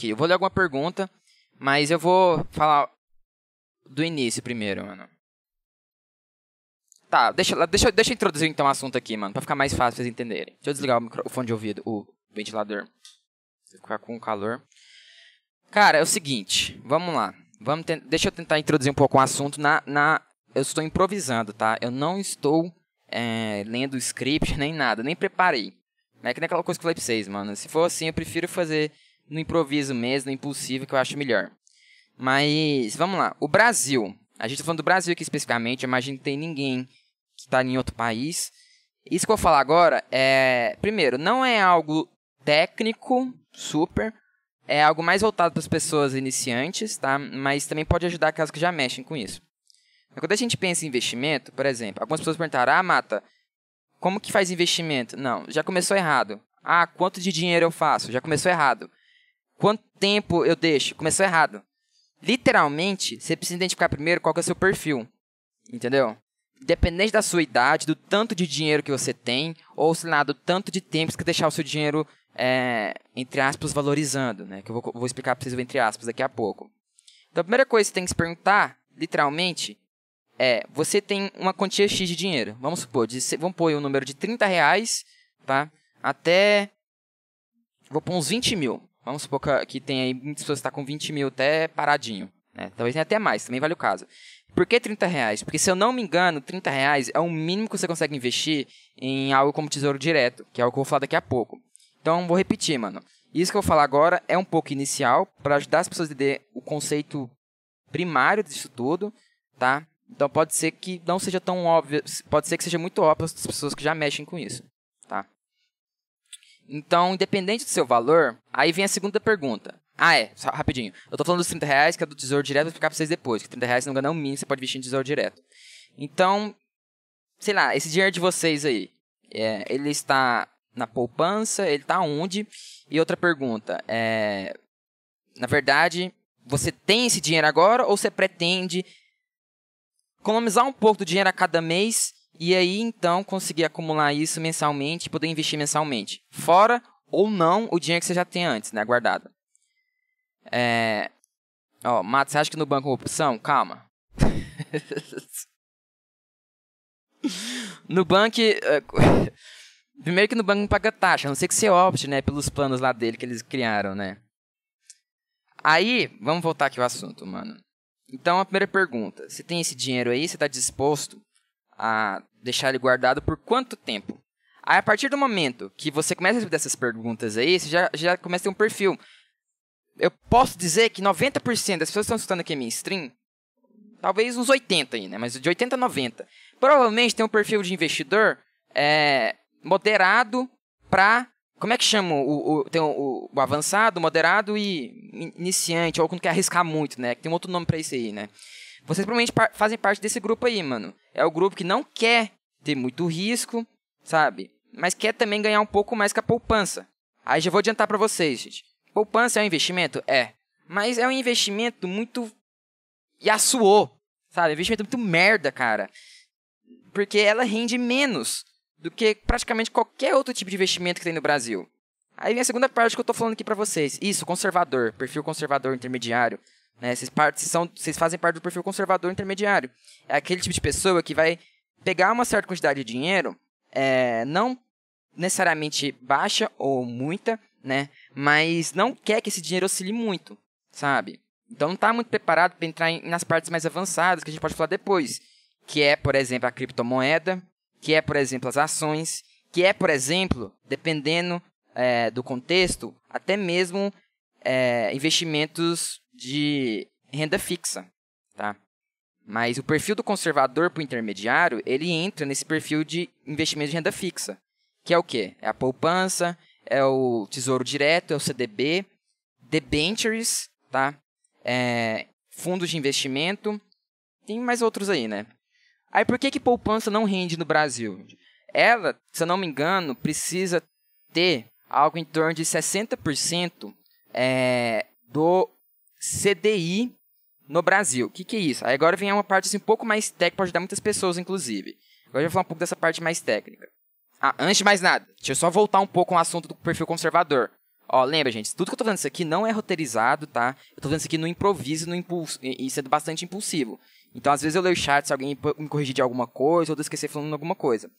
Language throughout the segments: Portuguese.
aqui. Eu vou ler alguma pergunta, mas eu vou falar do início primeiro, mano. Tá, deixa eu introduzir então o assunto aqui, mano, pra ficar mais fácil pra vocês entenderem. Deixa eu desligar o fone de ouvido, o ventilador. Vou ficar com calor. Cara, é o seguinte, vamos lá. Deixa eu tentar introduzir um pouco o assunto eu estou improvisando, tá? Eu não estou lendo o script nem nada, nem preparei. Não é que nem aquela coisa que eu falei pra vocês, mano. Se for assim, eu prefiro fazer no improviso mesmo, no impulsivo, que eu acho melhor. Mas, vamos lá. O Brasil. A gente tá falando do Brasil aqui especificamente. Eu imagino que tem ninguém que tá em outro país. Isso que eu vou falar agora primeiro, não é algo técnico, super. É algo mais voltado para as pessoas iniciantes, tá? Mas também pode ajudar aquelas que já mexem com isso. Quando a gente pensa em investimento, por exemplo, algumas pessoas perguntaram, Mata, como que faz investimento? Não, já começou errado. Quanto de dinheiro eu faço? Já começou errado. Quanto tempo eu deixo? Começou errado. Literalmente, você precisa identificar primeiro qual que é o seu perfil. Entendeu? Independente da sua idade, do tanto de dinheiro que você tem, ou, sei lá, do tanto de tempo que você deixar o seu dinheiro, entre aspas, valorizando, né? Que eu vou explicar para vocês o entre aspas daqui a pouco. Então, a primeira coisa que você tem que se perguntar, literalmente, você tem uma quantia X de dinheiro. Vamos supor, vamos pôr um número de R$30, tá? Até, vou pôr uns 20 mil. Vamos supor que tem aí muitas pessoas que estão com 20 mil até paradinho. Né? Talvez tenha até mais, também vale o caso. Por que R$30? Porque, se eu não me engano, R$30 é o mínimo que você consegue investir em algo como Tesouro Direto, que é algo que eu vou falar daqui a pouco. Então, vou repetir, mano. Isso que eu vou falar agora é um pouco inicial, para ajudar as pessoas a entender o conceito primário disso tudo, tá? Então, pode ser que não seja tão óbvio, pode ser que seja muito óbvio para as pessoas que já mexem com isso, tá? Então, independente do seu valor, aí vem a segunda pergunta. Só rapidinho. Eu tô falando dos R$30, que é do Tesouro Direto, vou explicar pra vocês depois. Que R$30, se não me engano, é o mínimo que você pode investir em Tesouro Direto. Então, sei lá, esse dinheiro de vocês aí, ele está na poupança, ele tá onde? E outra pergunta, na verdade, você tem esse dinheiro agora ou você pretende economizar um pouco do dinheiro a cada mês e aí, então, conseguir acumular isso mensalmente e poder investir mensalmente? Fora ou não o dinheiro que você já tem antes, né, guardado. Mato, você acha que no banco é uma opção? Calma. No banco... Primeiro que no banco não paga taxa, a não ser que você opte, né, pelos planos lá dele que eles criaram, né. Aí, vamos voltar aqui ao assunto, mano. Então, a primeira pergunta. Você tem esse dinheiro aí, você está disposto a deixar ele guardado por quanto tempo? Aí, a partir do momento que você começa a responder essas perguntas aí, você já começa a ter um perfil. Eu posso dizer que 90% das pessoas que estão escutando aqui a minha stream, talvez uns 80 aí, né? Mas de 80 a 90. Provavelmente tem um perfil de investidor moderado para... Como é que chama? Tem o avançado, moderado e iniciante, ou quando quer arriscar muito, né? Que tem um outro nome para isso aí, né? Vocês provavelmente fazem parte desse grupo aí, mano. É o grupo que não quer ter muito risco, sabe? Mas quer também ganhar um pouco mais com a poupança. Aí já vou adiantar para vocês, gente. Poupança é um investimento? Mas é um investimento muito Yasuo, sabe? É um investimento muito merda, cara. Porque ela rende menos do que praticamente qualquer outro tipo de investimento que tem no Brasil. Aí vem a segunda parte que eu tô falando aqui pra vocês. Isso, conservador, perfil conservador intermediário. Né? Vocês fazem parte do perfil conservador intermediário. É aquele tipo de pessoa que vai pegar uma certa quantidade de dinheiro, não necessariamente baixa ou muita, né? Mas não quer que esse dinheiro oscile muito, sabe? Então não está muito preparado para entrar nas partes mais avançadas, que a gente pode falar depois. Que é, por exemplo, a criptomoeda, que é, por exemplo, as ações, que é, por exemplo, dependendo do contexto, até mesmo investimentos de renda fixa, tá? Mas o perfil do conservador para o intermediário, ele entra nesse perfil de investimento de renda fixa, que é o quê? É a poupança, é o Tesouro Direto, é o CDB, debentures, tá? Fundos de investimento, tem mais outros aí, né? Aí por que poupança não rende no Brasil? Ela, se eu não me engano, precisa ter algo em torno de 60% do CDI no Brasil. O que é isso? Aí agora vem uma parte assim, um pouco mais técnica para ajudar muitas pessoas, inclusive. Agora eu vou falar um pouco dessa parte mais técnica. Antes de mais nada, deixa eu só voltar um pouco ao assunto do perfil conservador. Ó, lembra, gente, tudo que eu tô falando isso aqui não é roteirizado, tá? Eu tô falando isso aqui no improviso, no impulso, e sendo bastante impulsivo. Então, às vezes eu leio o chat se alguém me corrigir de alguma coisa, ou eu esquecer falando alguma coisa.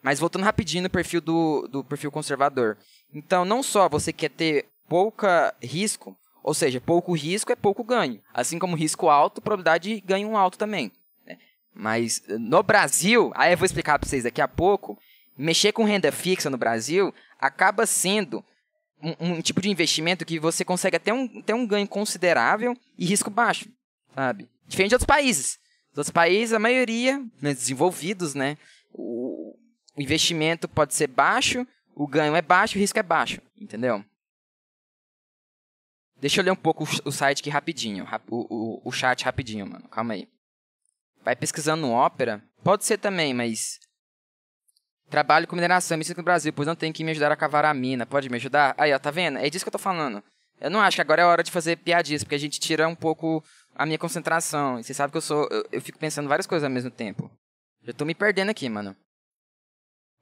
Mas voltando rapidinho no perfil do perfil conservador. Então, não só você quer ter pouca risco, ou seja, pouco risco é pouco ganho. Assim como risco alto, probabilidade de ganho alto também. Né? Mas no Brasil, aí eu vou explicar para vocês daqui a pouco, mexer com renda fixa no Brasil acaba sendo um tipo de investimento que você consegue até um ganho considerável e risco baixo, sabe? Diferente de outros países. Os outros países, a maioria, né, desenvolvidos, né? O investimento pode ser baixo, o ganho é baixo, o risco é baixo, entendeu? Deixa eu ler um pouco o site aqui rapidinho, o chat rapidinho, mano. Calma aí. Vai pesquisando no Opera. Pode ser também, mas... Trabalho com mineração, me sinto no Brasil, pois não tem que me ajudar a cavar a mina. Pode me ajudar? Aí, ó, tá vendo? É disso que eu tô falando. Eu não acho que agora é hora de fazer piadinhas, porque a gente tira um pouco a minha concentração. E você sabe que eu fico pensando várias coisas ao mesmo tempo. Já tô me perdendo aqui, mano.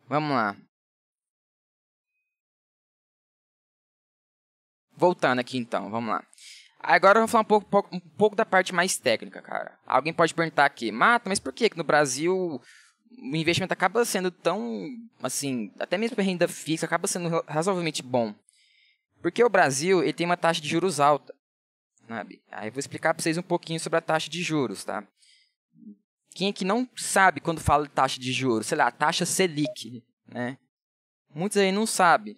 Vamos lá. Voltando aqui, então. Vamos lá. Agora eu vou falar um pouco da parte mais técnica, cara. Alguém pode perguntar aqui, Mata, mas por que no Brasil o investimento acaba sendo tão, assim, até mesmo para renda fixa, acaba sendo razoavelmente bom? Porque o Brasil ele tem uma taxa de juros alta, sabe? Aí eu vou explicar para vocês um pouquinho sobre a taxa de juros, tá? Quem aqui não sabe quando fala de taxa de juros? Sei lá, taxa Selic, né? Muitos aí não sabem.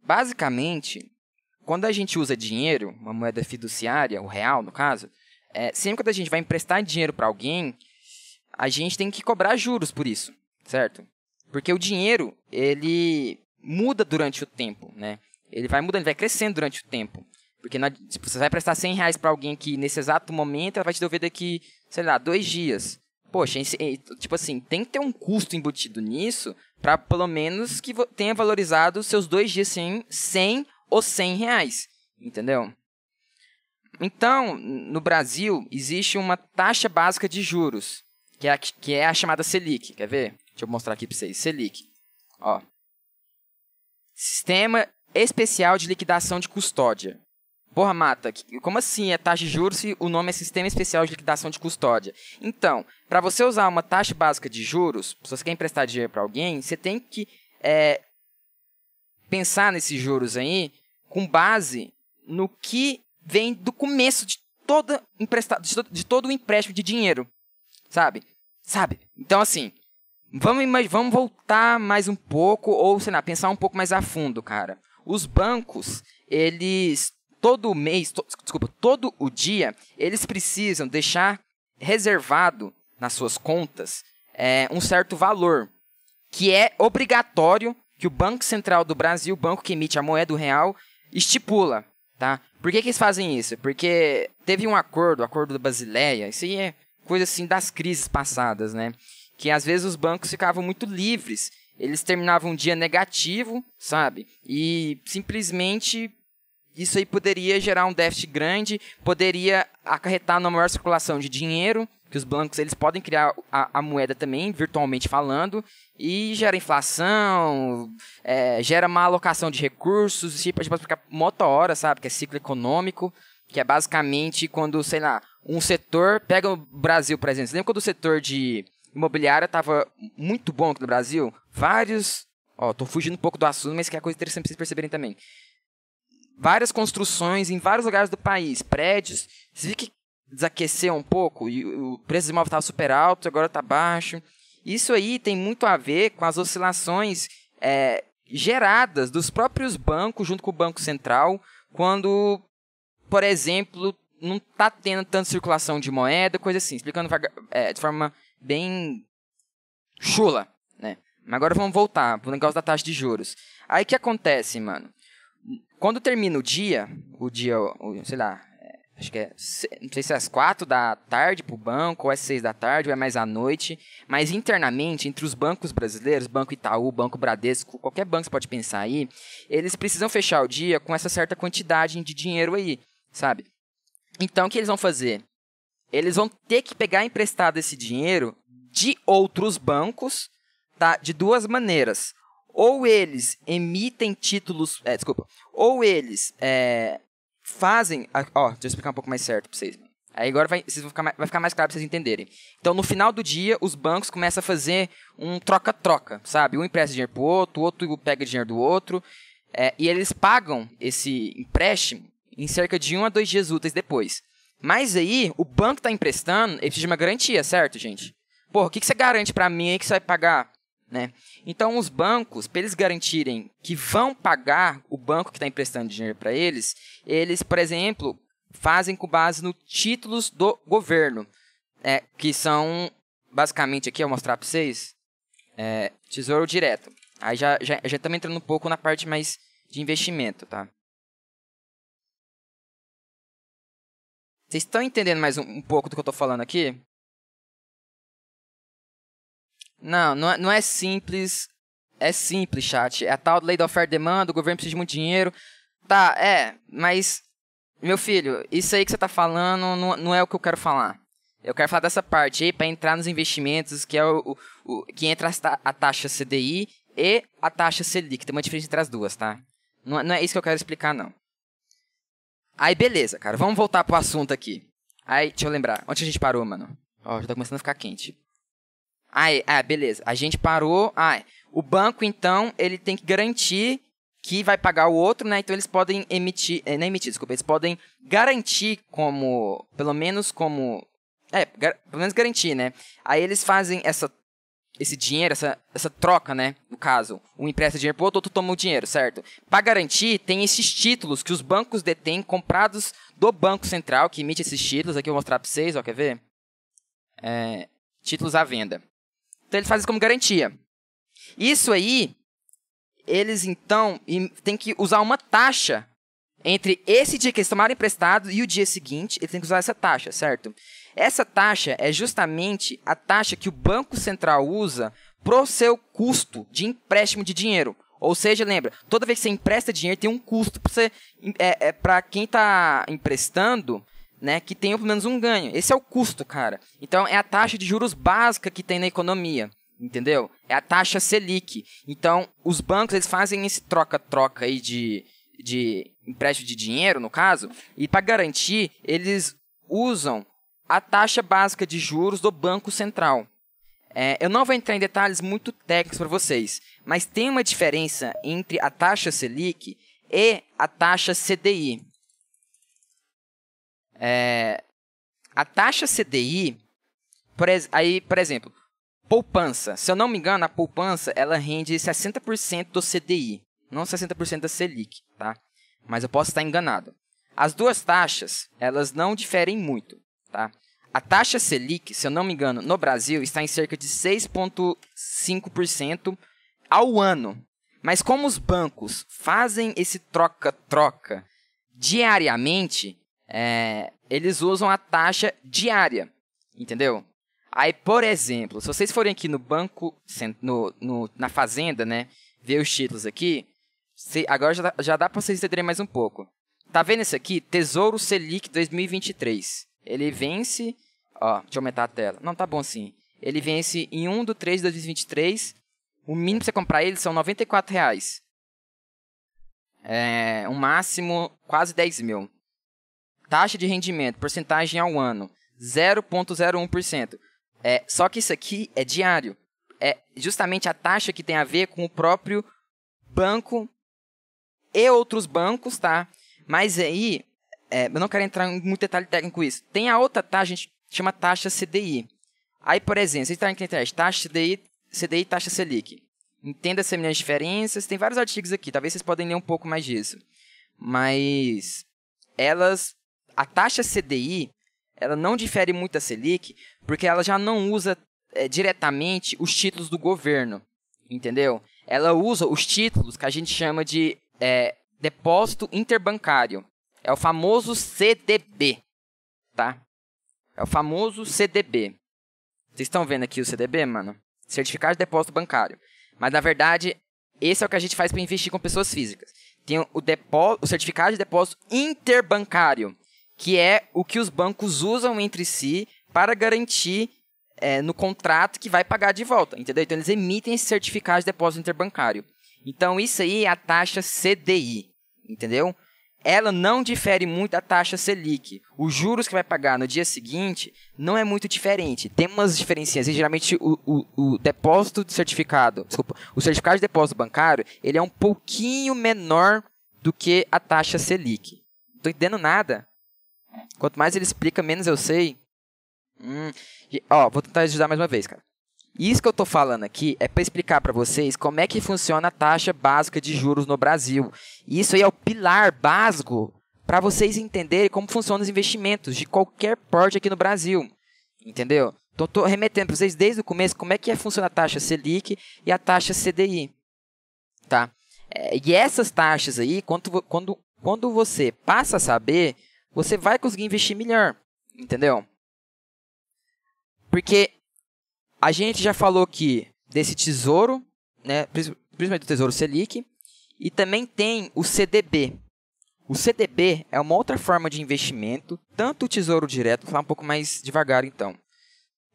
Basicamente, quando a gente usa dinheiro, uma moeda fiduciária, o real no caso, sempre que a gente vai emprestar dinheiro para alguém, a gente tem que cobrar juros por isso, certo? Porque o dinheiro, ele muda durante o tempo, né? Ele vai mudando, ele vai crescendo durante o tempo. Porque tipo, você vai prestar R$100 para alguém que nesse exato momento ela vai te devolver daqui, sei lá, 2 dias. Poxa, tipo assim, tem que ter um custo embutido nisso para pelo menos que tenha valorizado os seus 2 dias sem os R$100, entendeu? Então, no Brasil, existe uma taxa básica de juros, que é a chamada Selic. Quer ver? Deixa eu mostrar aqui para vocês. Selic. Ó. Sistema Especial de Liquidação de Custódia. Porra, Mata, como assim é taxa de juros se o nome é Sistema Especial de Liquidação de Custódia? Então, para você usar uma taxa básica de juros, se você quer emprestar dinheiro para alguém, você tem que pensar nesses juros aí com base no que vem do começo de todo o empréstimo de dinheiro, sabe? Então, assim, vamos voltar mais um pouco, ou, sei lá, pensar um pouco mais a fundo, cara. Os bancos, eles, todo o dia, eles precisam deixar reservado nas suas contas um certo valor, que é obrigatório que o Banco Central do Brasil, o banco que emite a moeda do real, estipula, tá? Por que eles fazem isso? Porque teve um acordo, o Acordo da Basileia, isso aí é coisa assim das crises passadas, né? Que às vezes os bancos ficavam muito livres, eles terminavam um dia negativo, sabe? E simplesmente isso aí poderia gerar um déficit grande, poderia acarretar numa maior circulação de dinheiro, que os bancos eles podem criar a moeda também, virtualmente falando, e gera inflação, gera má alocação de recursos, tipo, a gente pode explicar uma hora, sabe? Que é ciclo econômico, que é basicamente quando, sei lá, um setor, pega o Brasil, por exemplo, você lembra quando o setor de imobiliária estava muito bom aqui no Brasil? Vários, tô fugindo um pouco do assunto, mas que é coisa interessante para vocês perceberem também. Várias construções em vários lugares do país, prédios, você viu que desaqueceu um pouco e o preço do imóvel estava super alto, agora está baixo. Isso aí tem muito a ver com as oscilações geradas dos próprios bancos junto com o Banco Central, quando, por exemplo, não está tendo tanta circulação de moeda, coisa assim, explicando de forma bem chula, né? Mas agora vamos voltar para o negócio da taxa de juros. Aí o que acontece, mano? Quando termina o dia, sei lá, acho que não sei se é às 4 da tarde para o banco, ou é às 6 da tarde, ou é mais à noite, mas internamente, entre os bancos brasileiros, Banco Itaú, Banco Bradesco, qualquer banco que você pode pensar aí, eles precisam fechar o dia com essa certa quantidade de dinheiro aí, sabe? Então, o que eles vão fazer? Eles vão ter que pegar emprestado esse dinheiro de outros bancos, tá? De duas maneiras. ou eles emitem títulos... ou eles fazem... Ó, deixa eu explicar um pouco mais certo para vocês. Aí agora vai ficar mais claro para vocês entenderem. Então, no final do dia, os bancos começam a fazer um troca-troca, sabe? Um empresta dinheiro para o outro pega dinheiro do outro. E eles pagam esse empréstimo em cerca de 1 a 2 dias úteis depois. Mas aí, o banco está emprestando, ele precisa de uma garantia, certo, gente? Pô, o que você garante para mim aí que você vai pagar? Né? Então, os bancos, para eles garantirem que vão pagar o banco que está emprestando dinheiro para eles, por exemplo, fazem com base nos títulos do governo, que são, basicamente, aqui eu vou mostrar para vocês, Tesouro Direto. Aí já estamos entrando um pouco na parte mais de investimento, tá? Vocês estão entendendo mais um pouco do que eu estou falando aqui? Não é simples. É simples, chat. É a tal lei da oferta e demanda, o governo precisa de muito dinheiro. Tá, mas... Meu filho, isso aí que você está falando não é o que eu quero falar. Eu quero falar dessa parte aí para entrar nos investimentos, que é que entra a taxa CDI e a taxa Selic. Tem uma diferença entre as duas, tá? Não é isso que eu quero explicar, não. Aí, beleza, cara. Vamos voltar pro assunto aqui. Aí, deixa eu lembrar. Onde a gente parou, mano? Ó, já tá começando a ficar quente. Aí, beleza. A gente parou. O banco, então, ele tem que garantir que vai pagar o outro, né? Então, eles podem eles podem garantir pelo menos garantir, né? Aí, eles fazem esse dinheiro, essa troca, né? No caso, um empresta dinheiro pro outro toma o dinheiro, certo? Para garantir, tem esses títulos que os bancos detêm, comprados do Banco Central, que emite esses títulos. Aqui eu vou mostrar para vocês, ó, quer ver? Títulos à venda. Então, eles fazem como garantia. Isso aí, eles, então, têm que usar uma taxa entre esse dia que eles tomaram emprestado e o dia seguinte. Eles têm que usar essa taxa, certo? Essa taxa é justamente a taxa que o Banco Central usa para o seu custo de empréstimo de dinheiro. Ou seja, lembra, toda vez que você empresta dinheiro, tem um custo para quem está emprestando, né, que tenha pelo menos um ganho. Esse é o custo, cara. Então, é a taxa de juros básica que tem na economia, entendeu? É a taxa Selic. Então, os bancos eles fazem esse troca-troca aí de empréstimo de dinheiro, no caso, e para garantir, eles usam a taxa básica de juros do Banco Central. Eu não vou entrar em detalhes muito técnicos para vocês, mas tem uma diferença entre a taxa Selic e a taxa CDI. A taxa CDI, por exemplo, poupança. Se eu não me engano, a poupança ela rende 60% do CDI, não 60% da Selic, tá? Mas eu posso estar enganado. As duas taxas, elas não diferem muito. Tá? A taxa Selic, se eu não me engano, no Brasil, está em cerca de 6,5% ao ano. Mas como os bancos fazem esse troca-troca diariamente, eles usam a taxa diária. Entendeu? Aí, por exemplo, se vocês forem aqui no banco, na Fazenda, né, ver os títulos aqui, agora já dá para vocês entenderem mais um pouco. Tá vendo esse aqui? Tesouro Selic 2023. Ele vence... Ó, deixa eu aumentar a tela. Não, tá bom sim. Ele vence em 1/3/2023. O mínimo para você comprar ele são R$ 94,00. Um máximo quase 10 mil. Taxa de rendimento, porcentagem ao ano, 0,01%. Só que isso aqui é diário. É justamente a taxa que tem a ver com o próprio banco e outros bancos, tá? Mas aí... eu não quero entrar em muito detalhe técnico com isso. Tem a outra taxa, a gente chama taxa CDI. Aí, por exemplo, você está na internet, taxa CDI e taxa Selic. Entenda as semelhantes diferenças. Tem vários artigos aqui, talvez vocês podem ler um pouco mais disso. Mas a taxa CDI, ela não difere muito da Selic, porque ela já não usa diretamente os títulos do governo. Entendeu? Ela usa os títulos que a gente chama de depósito interbancário. É o famoso CDB, tá? É o famoso CDB. Vocês estão vendo aqui o CDB, mano? Certificado de Depósito Bancário. Mas, na verdade, esse é o que a gente faz para investir com pessoas físicas. Tem o certificado de depósito interbancário, que é o que os bancos usam entre si para garantir no contrato que vai pagar de volta, entendeu? Então, eles emitem esse certificado de depósito interbancário. Então, isso aí é a taxa CDI, entendeu? Ela não difere muito da taxa Selic. Os juros que vai pagar no dia seguinte não é muito diferente. Tem umas diferenças. Geralmente, o depósito de certificado, desculpa, o certificado de depósito bancário, ele é um pouquinho menor do que a taxa Selic. Não estou entendendo nada. Quanto mais ele explica, menos eu sei. Vou tentar ajudar mais uma vez, cara. Isso que eu estou falando aqui é para explicar para vocês como é que funciona a taxa básica de juros no Brasil. Isso aí é o pilar básico para vocês entenderem como funcionam os investimentos de qualquer porte aqui no Brasil. Entendeu? Então, estou remetendo para vocês desde o começo como é que funciona a taxa Selic e a taxa CDI. Tá? E essas taxas aí, quando você passa a saber, você vai conseguir investir melhor. Entendeu? Porque a gente já falou aqui desse tesouro, né, principalmente do Tesouro Selic, e também tem o CDB. O CDB é uma outra forma de investimento, tanto o Tesouro Direto, vou falar um pouco mais devagar então.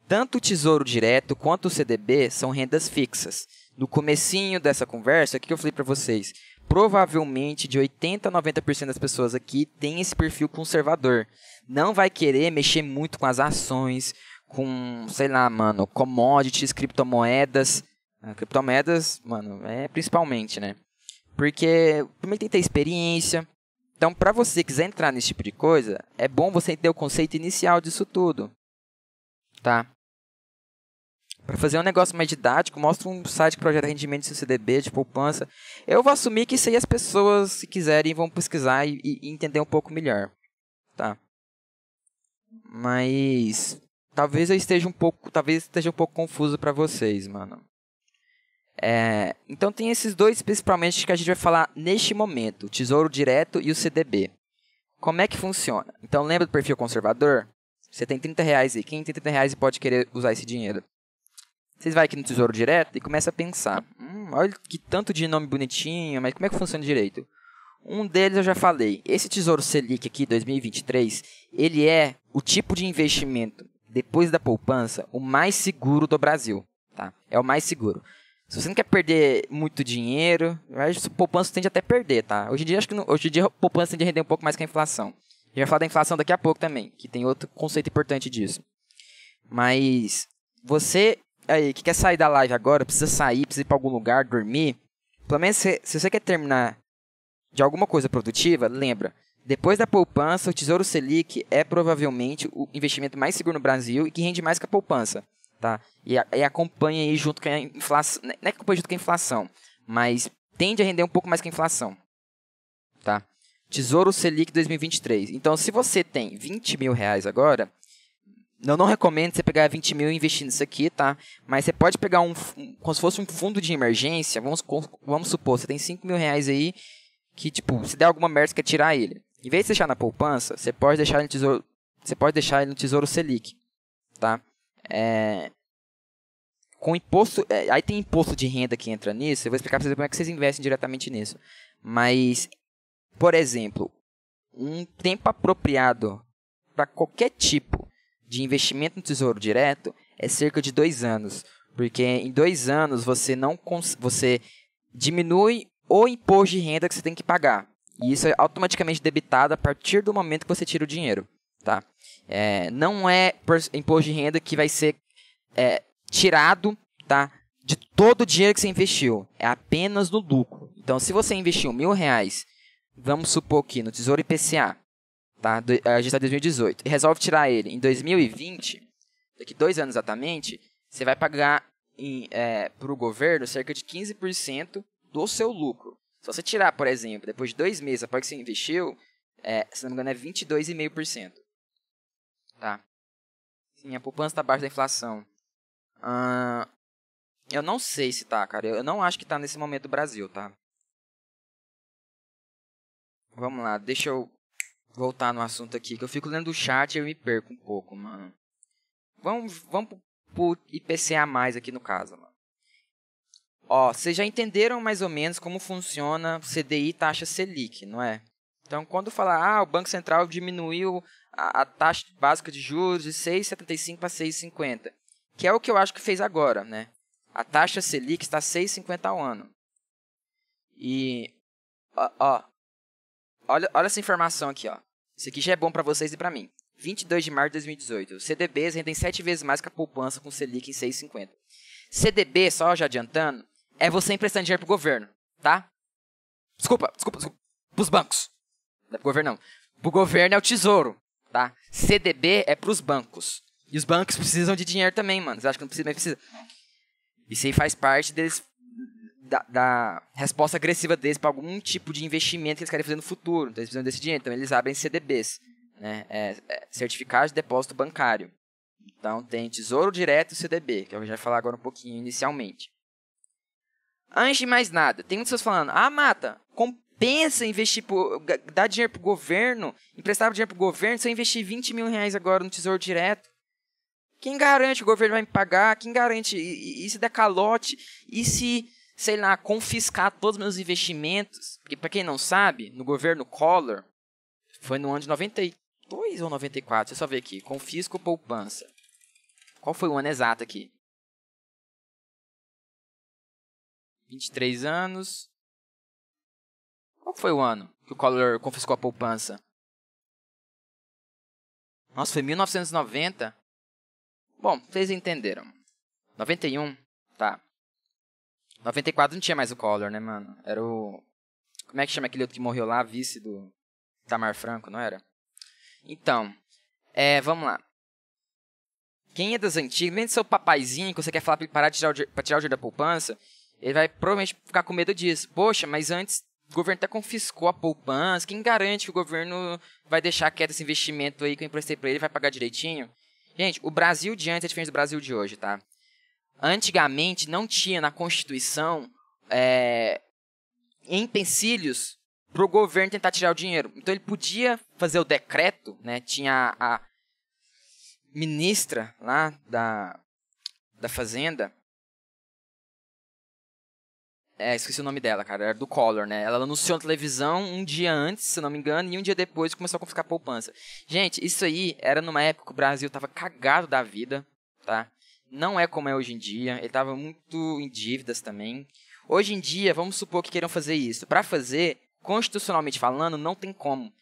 Tanto o Tesouro Direto quanto o CDB são rendas fixas. No comecinho dessa conversa, o que eu falei para vocês? Provavelmente de 80% a 90% das pessoas aqui tem esse perfil conservador. Não vai querer mexer muito com as ações, com, sei lá, mano, commodities, criptomoedas. Criptomoedas, mano, principalmente, né? Porque primeiro tem que ter experiência. Então, para você quiser entrar nesse tipo de coisa, é bom você ter o conceito inicial disso tudo. Tá? Para fazer um negócio mais didático, mostra um site que projeta rendimento de CDB, de poupança. Eu vou assumir que isso aí as pessoas, se quiserem, vão pesquisar e entender um pouco melhor. Tá? Mas talvez esteja um pouco confuso para vocês, mano. Então tem esses dois principalmente que a gente vai falar neste momento, o Tesouro Direto e o CDB. Como é que funciona? Então lembra do perfil conservador? Você tem R$30 aí, quem tem R$30 pode querer usar esse dinheiro? Vocês vão aqui no Tesouro Direto e começa a pensar, olha que tanto de nome bonitinho, mas como é que funciona direito? Um deles eu já falei, esse Tesouro Selic aqui, 2023, ele é o tipo de investimento, depois da poupança, o mais seguro do Brasil. Tá? É o mais seguro. Se você não quer perder muito dinheiro, a poupança tende até a perder, tá? Hoje em dia a poupança tende a render um pouco mais que a inflação. A gente vai falar da inflação daqui a pouco também, que tem outro conceito importante disso. Mas você aí que quer sair da live agora, precisa sair, precisa ir para algum lugar, dormir, pelo menos se você quer terminar de alguma coisa produtiva, lembra, depois da poupança, o Tesouro Selic é provavelmente o investimento mais seguro no Brasil e que rende mais que a poupança. Tá? E acompanha aí junto com a inflação. Não é que acompanha junto com a inflação, mas tende a render um pouco mais que a inflação. Tá? Tesouro Selic 2023. Então, se você tem R$20.000 agora, eu não recomendo você pegar 20 mil e investir nisso aqui, tá? Mas você pode pegar como se fosse um fundo de emergência. Vamos supor, você tem R$5.000 aí, que tipo, se der alguma merda, você quer tirar ele. Em vez de deixar na poupança, você pode deixar ele no Tesouro Selic. Tá? Com imposto, aí tem imposto de renda que entra nisso. Eu vou explicar para vocês como é que vocês investem diretamente nisso. Mas, por exemplo, um tempo apropriado para qualquer tipo de investimento no Tesouro Direto é cerca de 2 anos. Porque em 2 anos você diminui o imposto de renda que você tem que pagar. E isso é automaticamente debitado a partir do momento que você tira o dinheiro. Tá? Não é imposto de renda que vai ser tirado, tá, de todo o dinheiro que você investiu. É apenas no lucro. Então, se você investiu R$1.000, vamos supor que no Tesouro IPCA, tá, a gente está em 2018, e resolve tirar ele em 2020, daqui 2 anos exatamente, você vai pagar para o governo cerca de 15% do seu lucro. Se você tirar, por exemplo, depois de 2 meses após que você investiu, se não me engano é 22,5%. Tá? Sim, a poupança está abaixo da inflação. Eu não sei se tá, cara. Eu não acho que tá nesse momento do Brasil, tá? Vamos lá, deixa eu voltar no assunto aqui, que eu fico lendo o chat e eu me perco um pouco, mano. Vamos pro IPCA+, aqui no caso, mano. Ó, vocês já entenderam mais ou menos como funciona CDI e taxa Selic, não é? Então, quando falar, o Banco Central diminuiu a taxa básica de juros de 6,75 para 6,50, que é o que eu acho que fez agora, né? A taxa Selic está 6,50 ao ano. E, olha essa informação aqui, ó. Isso aqui já é bom para vocês e para mim. 22 de março de 2018. Os CDBs rendem 7 vezes mais que a poupança com Selic em 6,50. CDB, só já adiantando, é você emprestando dinheiro pro governo, tá? Desculpa. Pros bancos. Não é pro governo, não. Pro governo é o tesouro, tá? CDB é pros bancos. E os bancos precisam de dinheiro também, mano. Vocês acham que não precisa, mas precisa. Isso aí faz parte deles, da resposta agressiva deles para algum tipo de investimento que eles querem fazer no futuro. Então, eles precisam desse dinheiro. Então, eles abrem CDBs, né? Certificado de depósito bancário. Então, tem Tesouro Direto e CDB, que eu já vou falar agora um pouquinho inicialmente. Antes de mais nada, tem muitas pessoas falando, Mata, compensa investir, dar dinheiro pro governo, emprestar dinheiro pro governo, se eu investir 20 mil reais agora no Tesouro Direto. Quem garante que o governo vai me pagar? Quem garante? E se der calote? E se, sei lá, confiscar todos os meus investimentos? Porque, para quem não sabe, no governo Collor, foi no ano de 92 ou 94, deixa eu só ver aqui, confisco poupança. Qual foi o ano exato aqui? 23 anos. Qual foi o ano que o Collor confiscou a poupança? Nossa, foi 1990. Bom, vocês entenderam. 91, tá. 94 não tinha mais o Collor, né, mano? Era o... Como é que chama aquele outro que morreu lá? Vice do Itamar Franco, não era? Então, vamos lá. Quem é das antigas, mesmo seu papaizinho, que você quer falar pra ele parar de tirar o dinheiro da poupança, ele vai provavelmente ficar com medo disso. Poxa, mas antes o governo até confiscou a poupança. Quem garante que o governo vai deixar quieto esse investimento aí que eu emprestei pra ele e vai pagar direitinho? Gente, o Brasil de antes é diferente do Brasil de hoje, tá? Antigamente não tinha na Constituição empecilhos pro governo tentar tirar o dinheiro. Então ele podia fazer o decreto, né? Tinha a ministra lá da Fazenda. Esqueci o nome dela, cara. Era do Collor, né? Ela anunciou na televisão um dia antes, se não me engano, e um dia depois começou a confiscar a poupança. Gente, isso aí era numa época que o Brasil tava cagado da vida, tá? Não é como é hoje em dia. Ele tava muito em dívidas também. Hoje em dia, vamos supor que queiram fazer isso. Para fazer, constitucionalmente falando, não tem como.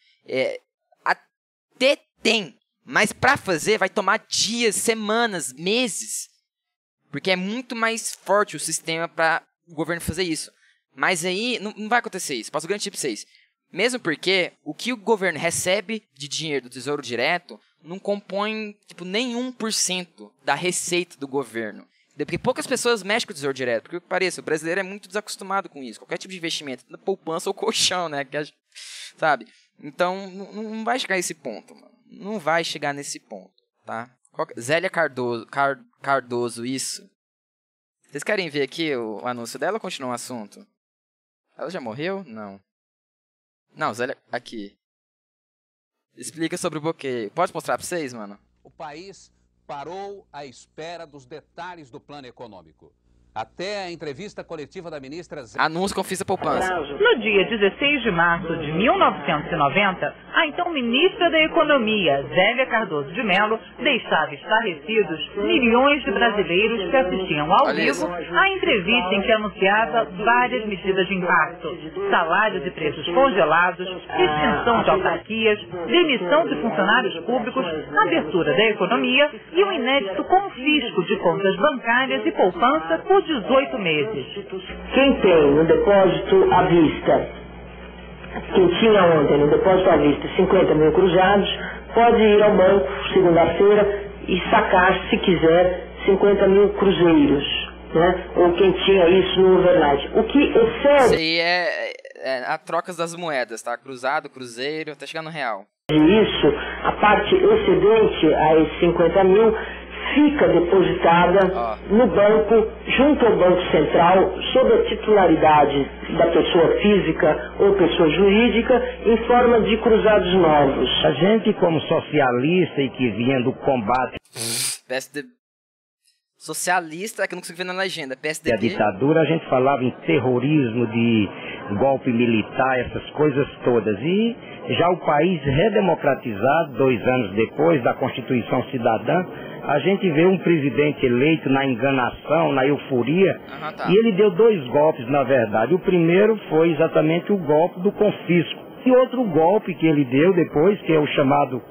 Até tem, mas para fazer vai tomar dias, semanas, meses. Porque é muito mais forte o sistema para o governo fazer isso. Mas aí não vai acontecer isso. Posso garantir para vocês. Mesmo porque o que o governo recebe de dinheiro do Tesouro Direto não compõe nem 1% da receita do governo. Porque poucas pessoas mexem com o Tesouro Direto. Porque, pareça, o brasileiro é muito desacostumado com isso. Qualquer tipo de investimento, na poupança ou colchão, né? Sabe? Então, não vai chegar a esse ponto, mano. Não vai chegar nesse ponto, tá? Zélia Cardoso, isso. Vocês querem ver aqui o anúncio dela ou continua o assunto? Ela já morreu? Não. Não, Zélia... Aqui. Explica sobre o bloqueio. Pode mostrar pra vocês, mano? O país parou à espera dos detalhes do plano econômico. Até a entrevista coletiva da ministra... Anúncio confisca poupança. No dia 16 de março de 1990, a então ministra da Economia, Zélia Cardoso de Mello, deixava estarrecidos milhões de brasileiros que assistiam ao vivo à entrevista em que anunciava várias medidas de impacto: salários e preços congelados, extinção de autarquias, demissão de funcionários públicos, abertura da economia e o inédito confisco de contas bancárias e poupança por 18 meses. Quem tem no depósito à vista, quem tinha ontem no depósito à vista 50 mil cruzados, pode ir ao banco segunda-feira e sacar, se quiser, 50 mil cruzeiros, né? Ou quem tinha isso no overnight. O que excede... Isso aí é a troca das moedas, tá? Cruzado, cruzeiro, até chegar no real. Isso, a parte excedente a esses 50 mil fica depositada no banco, junto ao Banco Central, sob a titularidade da pessoa física ou pessoa jurídica, em forma de cruzados novos. A gente, como socialista e que vinha do combate... Socialista, que eu não consigo ver na legenda. PSDB. A ditadura, a gente falava em terrorismo de golpe militar, essas coisas todas. E já o país redemocratizado, 2 anos depois da Constituição Cidadã, a gente vê um presidente eleito na enganação, na euforia, e ele deu 2 golpes, na verdade. O primeiro foi exatamente o golpe do confisco. E outro golpe que ele deu depois, que é o chamado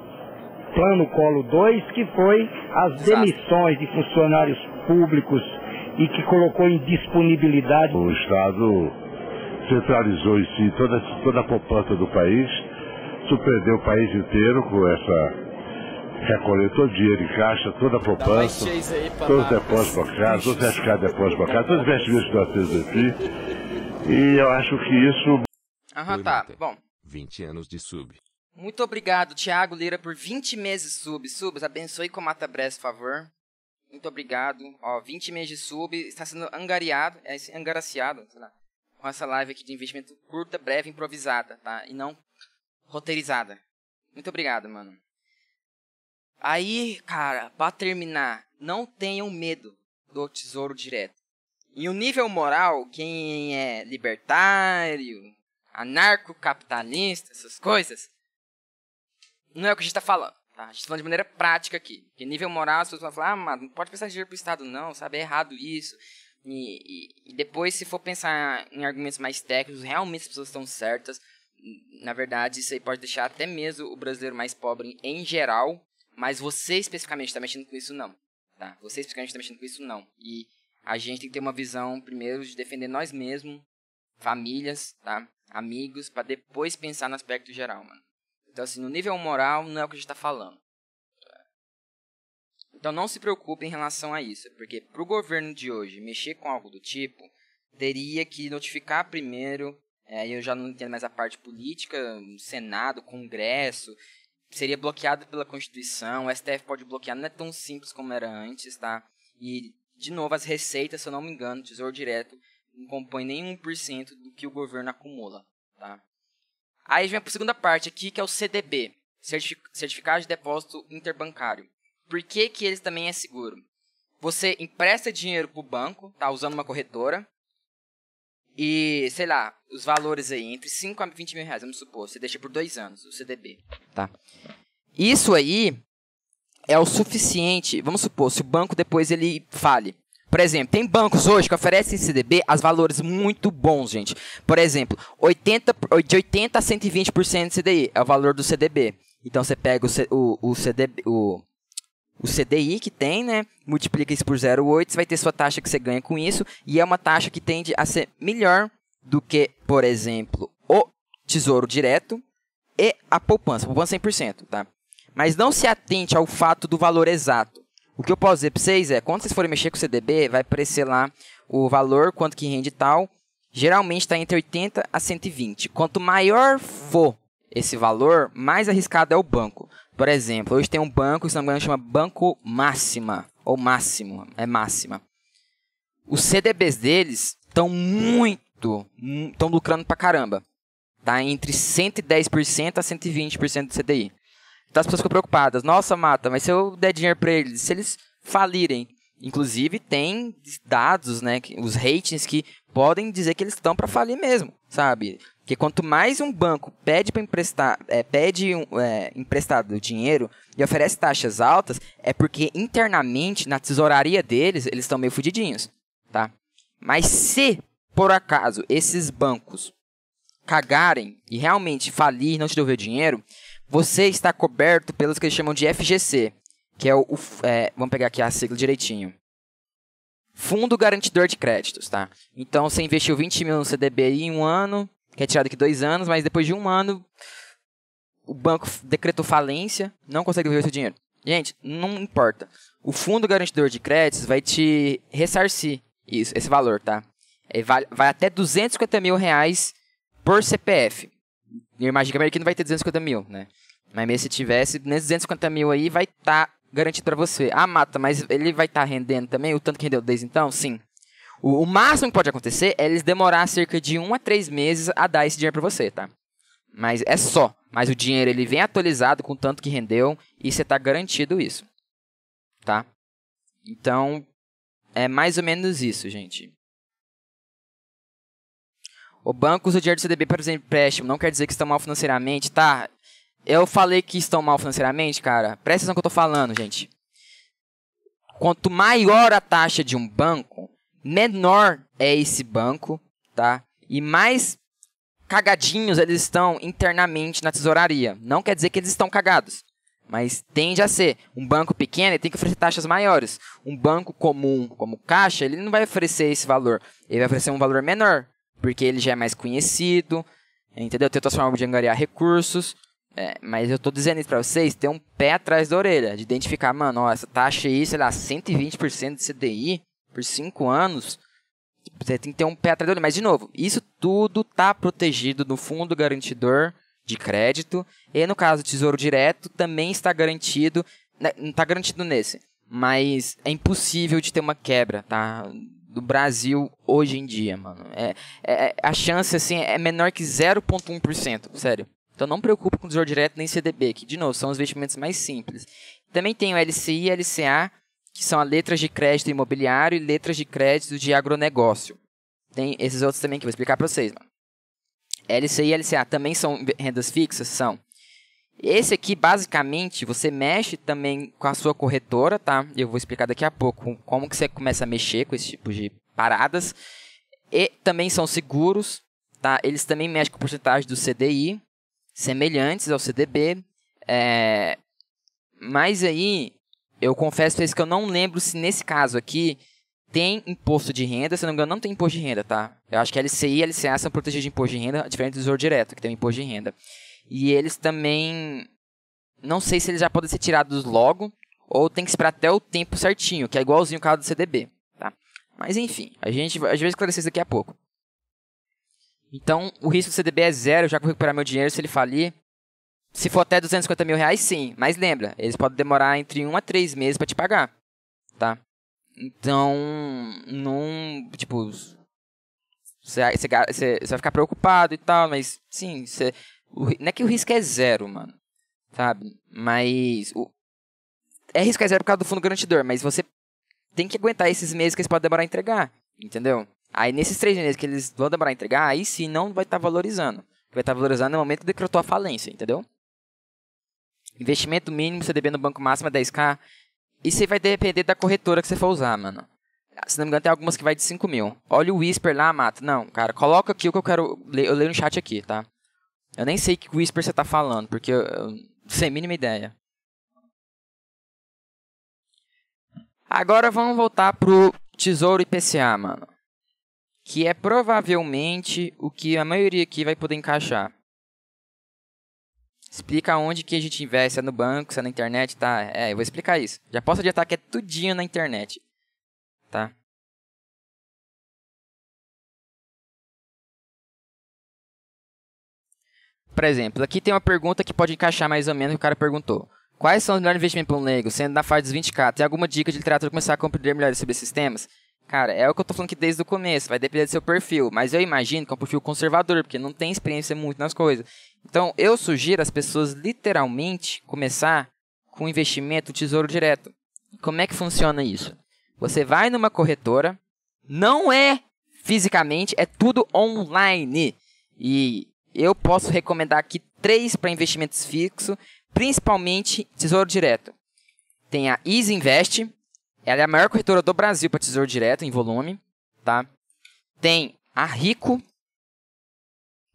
Plano Collor 2, que foi as demissões de funcionários públicos e que colocou em disponibilidade. O Estado centralizou em si toda a poupança do país, surpreendeu o país inteiro com essa... recolher todo o dinheiro em caixa, toda a poupança, todos os depósitos bancários, todos os certificados de depósitos bancários, todos os investimentos financeiros aqui. E eu acho que isso... Tá. Bom. 20 anos de sub. Muito obrigado, Thiago Lira, por 20 meses sub. Subs, abençoe com Mata Bress, por favor. Muito obrigado. Ó, 20 meses de sub, está sendo angaraciado, sei lá, com essa live aqui de investimento curta, breve, improvisada, tá? E não roteirizada. Muito obrigado, mano. Aí, cara, pra terminar, não tenham medo do Tesouro Direto. E o nível moral, quem é libertário, anarcocapitalista, essas coisas, não é o que a gente tá falando, tá? A gente tá falando de maneira prática aqui. Porque nível moral, as pessoas vão falar, mano, não pode pensar em dinheiro pro Estado não, sabe? É errado isso. E depois, se for pensar em argumentos mais técnicos, realmente as pessoas estão certas. Na verdade, isso aí pode deixar até mesmo o brasileiro mais pobre em geral. Mas você especificamente está mexendo com isso não, tá? Você especificamente está mexendo com isso não. E a gente tem que ter uma visão, primeiro, de defender nós mesmos, famílias, tá? Amigos, para depois pensar no aspecto geral, mano. Então, assim, no nível moral, não é o que a gente está falando. Então, não se preocupe em relação a isso. Porque para o governo de hoje mexer com algo do tipo, teria que notificar primeiro, eu já não entendo mais a parte política, Senado, Congresso... Seria bloqueado pela Constituição, o STF pode bloquear, não é tão simples como era antes, tá? E, de novo, as receitas, se eu não me engano, Tesouro Direto não compõe nem 1% do que o governo acumula, tá? Aí vem a segunda parte aqui, que é o CDB, Certificado de Depósito Interbancário. Por que que eles também é seguro? Você empresta dinheiro pro banco, tá? Usando uma corretora, e, sei lá, os valores aí, entre 5 a 20 mil reais, vamos supor, você deixa por 2 anos, o CDB, tá? Isso aí é o suficiente, vamos supor, se o banco depois ele fale. Por exemplo, tem bancos hoje que oferecem CDB a valores muito bons, gente. Por exemplo, de 80% a 120% de CDI é o valor do CDB. Então, você pega o CDI que tem, né? Multiplica isso por 0,8, você vai ter sua taxa que você ganha com isso. E é uma taxa que tende a ser melhor do que, por exemplo, o Tesouro Direto e a poupança. Poupança 100%, tá? Mas não se atente ao fato do valor exato. O que eu posso dizer para vocês é, quando vocês forem mexer com o CDB, vai aparecer lá o valor, quanto que rende e tal. Geralmente está entre 80 a 120. Quanto maior for esse valor, mais arriscado é o banco. Por exemplo, hoje tem um banco, se não me engano, chama Banco Máxima, ou Máximo, é Máxima. Os CDBs deles estão lucrando pra caramba. Tá entre 110% a 120% do CDI. Então as pessoas ficam preocupadas. Nossa, Mata, mas se eu der dinheiro pra eles, se eles falirem? Inclusive, tem dados, né, os ratings que podem dizer que eles estão para falir mesmo, sabe? Porque quanto mais um banco pede para emprestar, emprestado dinheiro e oferece taxas altas, é porque internamente, na tesouraria deles, eles estão meio fudidinhos, tá? Mas se, por acaso, esses bancos cagarem e realmente falir e não te devolver dinheiro, você está coberto pelos que eles chamam de FGC, que é vamos pegar aqui a sigla direitinho. Fundo Garantidor de Créditos, tá? Então, você investiu 20 mil no CDB em um ano, que é tirado aqui 2 anos, mas depois de um ano, o banco decretou falência, não consegue devolver seu dinheiro. Gente, não importa. O Fundo Garantidor de Créditos vai te ressarcir esse valor, tá? Vai até 250 mil reais por CPF. Eu imagino que aqui não vai ter 250 mil, né? Mas mesmo se tivesse, nesses 250 mil aí, vai estar garantido para você. Ah, Mata, mas ele vai estar rendendo também? O tanto que rendeu desde então? Sim. O máximo que pode acontecer é eles demorar cerca de 1 a 3 meses a dar esse dinheiro para você, tá? Mas é só. Mas o dinheiro ele vem atualizado com o tanto que rendeu e você está garantido isso. Tá? Então, é mais ou menos isso, gente. O banco usa o dinheiro do CDB para fazer empréstimo, não quer dizer que estão mal financeiramente, tá? Eu falei que estão mal financeiramente, cara. Presta atenção no que eu tô falando, gente. Quanto maior a taxa de um banco, menor é esse banco, tá? E mais cagadinhos eles estão internamente na tesouraria. Não quer dizer que eles estão cagados, mas tende a ser. Um banco pequeno ele tem que oferecer taxas maiores. Um banco comum, como Caixa, ele não vai oferecer esse valor. Ele vai oferecer um valor menor, porque ele já é mais conhecido, entendeu? Tem outras formas de angariar recursos. Mas eu tô dizendo isso pra vocês, ter um pé atrás da orelha, de identificar, mano, ó, essa taxa aí, sei lá, 120% de CDI por 5 anos, você tem que ter um pé atrás da orelha. Mas, de novo, isso tudo tá protegido no fundo garantidor de crédito, e no caso do Tesouro Direto, também está garantido, não está garantido nesse, mas é impossível de ter uma quebra, tá? Do Brasil hoje em dia, mano. A chance, assim, é menor que 0,1%, sério. Então não preocupe com Tesouro Direto nem CDB, que, de novo, são os investimentos mais simples. Também tem o LCI e LCA, que são as letras de crédito imobiliário e letras de crédito de agronegócio. Tem esses outros também que eu vou explicar para vocês, mano. LCI e LCA também são rendas fixas? São. Esse aqui, basicamente, você mexe também com a sua corretora, tá? Eu vou explicar daqui a pouco como que você começa a mexer com esse tipo de paradas. E também são seguros, tá? Eles também mexem com porcentagem do CDI, semelhantes ao CDB. Mas aí, eu confesso pra vocês que eu não lembro se nesse caso aqui tem imposto de renda. Se não me engano, não tem imposto de renda, tá? Eu acho que LCI e LCA são protegidos de imposto de renda, diferente do Tesouro Direto, que tem um imposto de renda. E eles também, não sei se eles já podem ser tirados logo, ou tem que esperar até o tempo certinho, que é igualzinho o caso do CDB, tá? Mas enfim, a gente vai esclarecer isso daqui a pouco. Então, o risco do CDB é zero, já que eu vou recuperar meu dinheiro se ele falir. Se for até 250 mil reais, sim. Mas lembra, eles podem demorar entre 1 a 3 meses para te pagar, tá? Então, não, tipo, você vai ficar preocupado e tal, mas sim, não é que o risco é zero, mano, sabe? Mas risco é zero por causa do fundo garantidor, mas você tem que aguentar esses meses que eles podem demorar a entregar, entendeu? Aí nesses 3 meses que eles vão demorar a entregar, aí sim não vai estar valorizando. Vai estar valorizando no momento que decretou a falência, entendeu? Investimento mínimo, CDB no banco máximo é 10k. Isso aí vai depender da corretora que você for usar, mano. Se não me engano, tem algumas que vai de 5 mil. Olha o Whisper lá, Mato. Não, cara, coloca aqui o que eu quero ler. Eu leio no chat aqui, tá? Eu nem sei que Whisper você tá falando, porque eu não sei a mínima ideia. Agora vamos voltar pro Tesouro IPCA, mano. Que é provavelmente o que a maioria aqui vai poder encaixar. Explica onde que a gente investe, se é no banco, se é na internet, tá? Eu vou explicar isso. Já posso adiantar que é tudinho na internet, tá? Por exemplo, aqui tem uma pergunta que pode encaixar mais ou menos o que o cara perguntou. Quais são os melhores investimentos para um leigo, sendo na fase dos 20k? Tem alguma dica de literatura começar a compreender melhor sobre esses temas? Cara, é o que eu tô falando aqui desde o começo, vai depender do seu perfil, mas eu imagino que é um perfil conservador, porque não tem experiência muito nas coisas. Então, eu sugiro as pessoas literalmente começar com investimento Tesouro Direto. Como é que funciona isso? Você vai numa corretora, não é fisicamente, é tudo online. E eu posso recomendar aqui 3 para investimentos fixos, principalmente Tesouro Direto. Tem a Easy Invest. Ela é a maior corretora do Brasil para Tesouro Direto em volume, tá? Tem a Rico,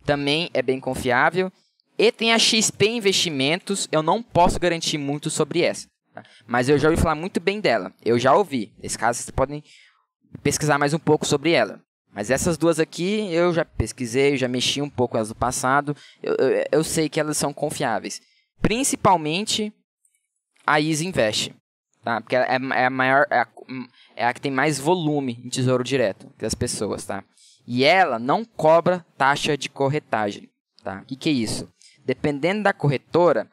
também é bem confiável. E tem a XP Investimentos, eu não posso garantir muito sobre essa, tá? Mas eu já ouvi falar muito bem dela, eu já ouvi. Nesse caso, vocês podem pesquisar mais um pouco sobre ela. Mas essas duas aqui, eu já pesquisei, eu já mexi um pouco elas no passado. Eu sei que elas são confiáveis. Principalmente a Easy Invest. Tá? Porque é a maior, é a que tem mais volume em Tesouro Direto das pessoas, tá? E ela não cobra taxa de corretagem, tá? O que é isso? Dependendo da corretora,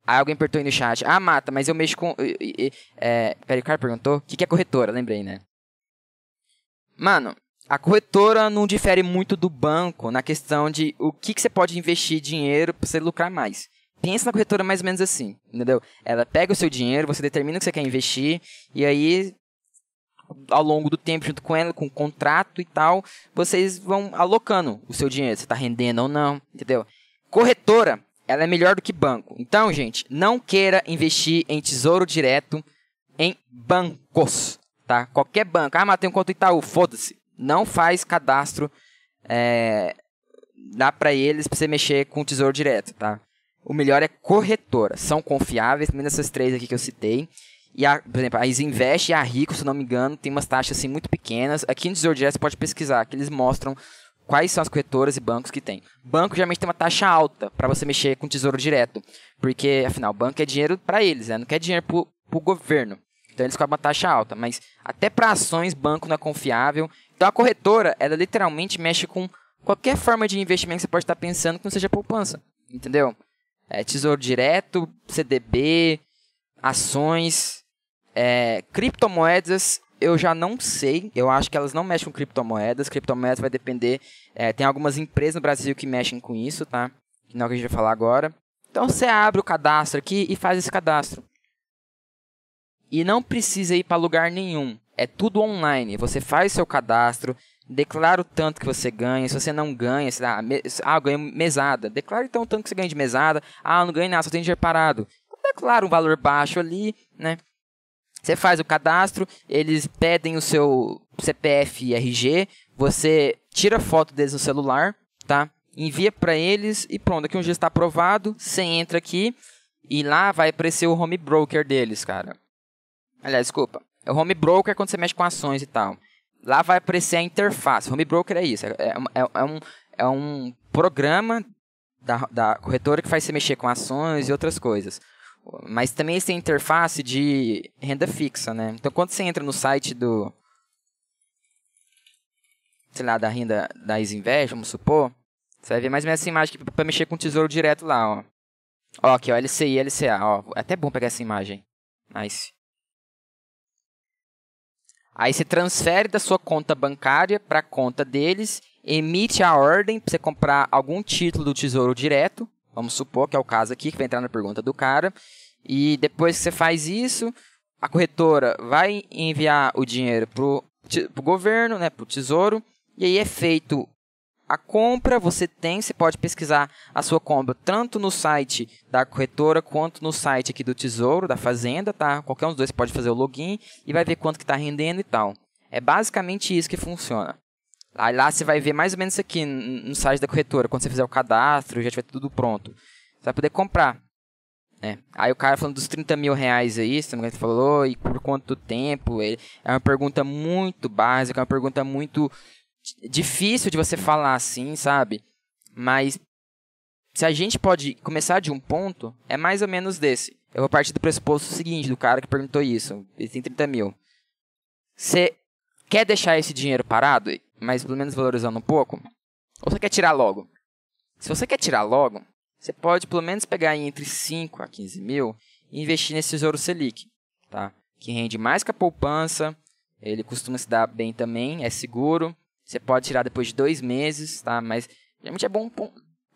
alguém perguntou aí no chat, Mata, mas eu mexo com... Peraí, o cara perguntou, o que é corretora? Lembrei, né? Mano, a corretora não difere muito do banco na questão de o que você pode investir dinheiro para você lucrar mais. Pensa na corretora mais ou menos assim, entendeu? Ela pega o seu dinheiro, você determina o que você quer investir, e aí ao longo do tempo, junto com ela, com o contrato e tal, vocês vão alocando o seu dinheiro, se está rendendo ou não, entendeu? Corretora, ela é melhor do que banco. Então, gente, não queira investir em tesouro direto em bancos, tá? Qualquer banco. Ah, mas tem um conta Itaú, foda-se. Não faz cadastro, dá para eles pra você mexer com o tesouro direto, tá? O melhor é corretora. São confiáveis, pelo menos essas 3 aqui que eu citei. E, por exemplo, a Isinvest e a Rico, se não me engano, tem umas taxas assim muito pequenas. Aqui no Tesouro Direto você pode pesquisar, que eles mostram quais são as corretoras e bancos que tem. Banco geralmente tem uma taxa alta para você mexer com Tesouro Direto. Porque, afinal, banco é dinheiro para eles, né? Não quer dinheiro pro governo. Então eles cobram uma taxa alta. Mas até para ações, banco não é confiável. Então a corretora, ela literalmente mexe com qualquer forma de investimento que você pode estar pensando que não seja poupança. Entendeu? Tesouro Direto, CDB, ações, criptomoedas, eu já não sei. Eu acho que elas não mexem com criptomoedas. Criptomoedas vai depender. Tem algumas empresas no Brasil que mexem com isso, tá? Que não é o que a gente vai falar agora. Então você abre o cadastro aqui e faz esse cadastro. E não precisa ir para lugar nenhum. É tudo online. Você faz seu cadastro, declara o tanto que você ganha. Se você não ganha, eu ganho mesada. Declara então o tanto que você ganha de mesada. Eu não ganho nada, só tenho dinheiro parado. Declara um valor baixo ali, né? Você faz o cadastro, eles pedem o seu CPF e RG, você tira foto deles no celular, tá? Envia para eles e pronto, daqui um dia está aprovado, você entra aqui e lá vai aparecer o home broker deles, cara. Aliás, desculpa, é o home broker quando você mexe com ações e tal. Lá vai aparecer a interface, home broker é isso, é um programa da corretora que faz você mexer com ações e outras coisas. Mas também tem interface de renda fixa, né? Então, quando você entra no site da renda da Isinvest, vamos supor, você vai ver mais ou menos essa imagem aqui para mexer com o tesouro direto lá, ó. Ó, aqui, ó, LCI, LCA, ó. É até bom pegar essa imagem. Nice. Aí você transfere da sua conta bancária para a conta deles, emite a ordem para você comprar algum título do tesouro direto. Vamos supor que é o caso aqui, que vai entrar na pergunta do cara. E depois que você faz isso, a corretora vai enviar o dinheiro pro governo, né, pro tesouro. E aí é feito a compra, você pode pesquisar a sua compra tanto no site da corretora quanto no site aqui do tesouro, da fazenda, tá? Qualquer um dos dois pode fazer o login e vai ver quanto que está rendendo e tal. É basicamente isso que funciona. Aí lá você vai ver mais ou menos isso aqui no site da corretora. Quando você fizer o cadastro, já tiver tudo pronto. Você vai poder comprar. Aí o cara falando dos 30 mil reais aí, você falou, e por quanto tempo? É uma pergunta muito básica, é uma pergunta muito difícil de você falar assim, sabe? Mas se a gente pode começar de um ponto, é mais ou menos desse. Eu vou partir do pressuposto seguinte, do cara que perguntou isso. Ele tem 30 mil. Você quer deixar esse dinheiro parado, mas pelo menos valorizando um pouco? Ou você quer tirar logo? Se você quer tirar logo, você pode pelo menos pegar entre 5 a 15 mil e investir nesse Tesouro Selic, tá? Que rende mais que a poupança, ele costuma se dar bem também, é seguro. Você pode tirar depois de 2 meses, tá? Mas realmente é bom,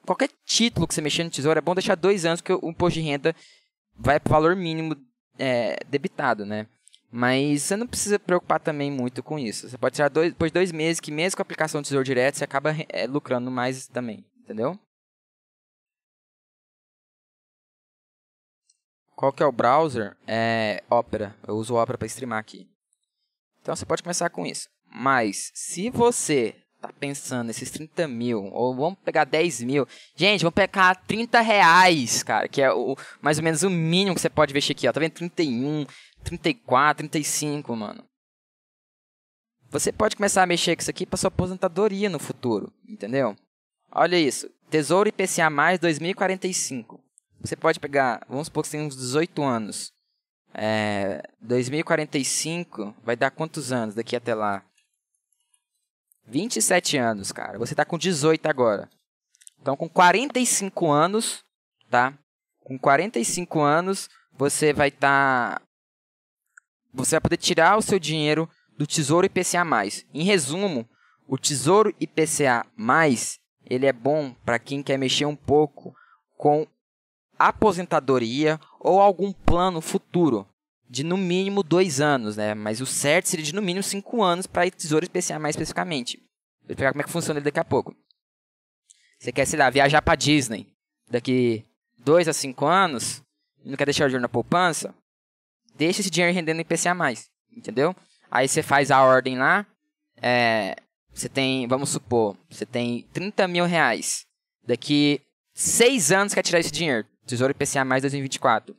qualquer título que você mexer no Tesouro, é bom deixar 2 anos, porque o imposto de renda vai para o valor mínimo debitado, né? Mas você não precisa preocupar também muito com isso. Você pode tirar depois de 2 meses, que mesmo com a aplicação do Tesouro Direto, você acaba lucrando mais também, entendeu? Qual que é o browser? É Opera. Eu uso o Opera para streamar aqui. Então você pode começar com isso. Mas se você tá pensando nesses 30 mil, ou vamos pegar 10 mil, gente, vamos pegar 30 reais, cara, que é mais ou menos o mínimo que você pode investir aqui, ó. Tá vendo? 31, 34, 35, mano. Você pode começar a mexer com isso aqui para sua aposentadoria no futuro, entendeu? Olha isso, Tesouro IPCA+, 2045. Você pode pegar, vamos supor que você tem uns 18 anos. 2045 vai dar quantos anos daqui até lá? 27 anos, cara. Você tá com 18 agora. Então, com 45 anos, tá? Com 45 anos, você vai poder tirar o seu dinheiro do Tesouro IPCA+. Em resumo, o Tesouro IPCA+, ele é bom para quem quer mexer um pouco com aposentadoria ou algum plano futuro, de no mínimo 2 anos, né? Mas o certo seria de no mínimo 5 anos para Tesouro IPCA mais especificamente. Vou explicar como é que funciona ele daqui a pouco. Você quer, sei lá, viajar para Disney daqui 2 a 5 anos e não quer deixar o dinheiro na poupança? Deixa esse dinheiro rendendo no IPCA mais, entendeu? Aí você faz a ordem lá, você tem, vamos supor, você tem 30 mil reais. Daqui 6 anos quer tirar esse dinheiro, Tesouro IPCA mais 2024.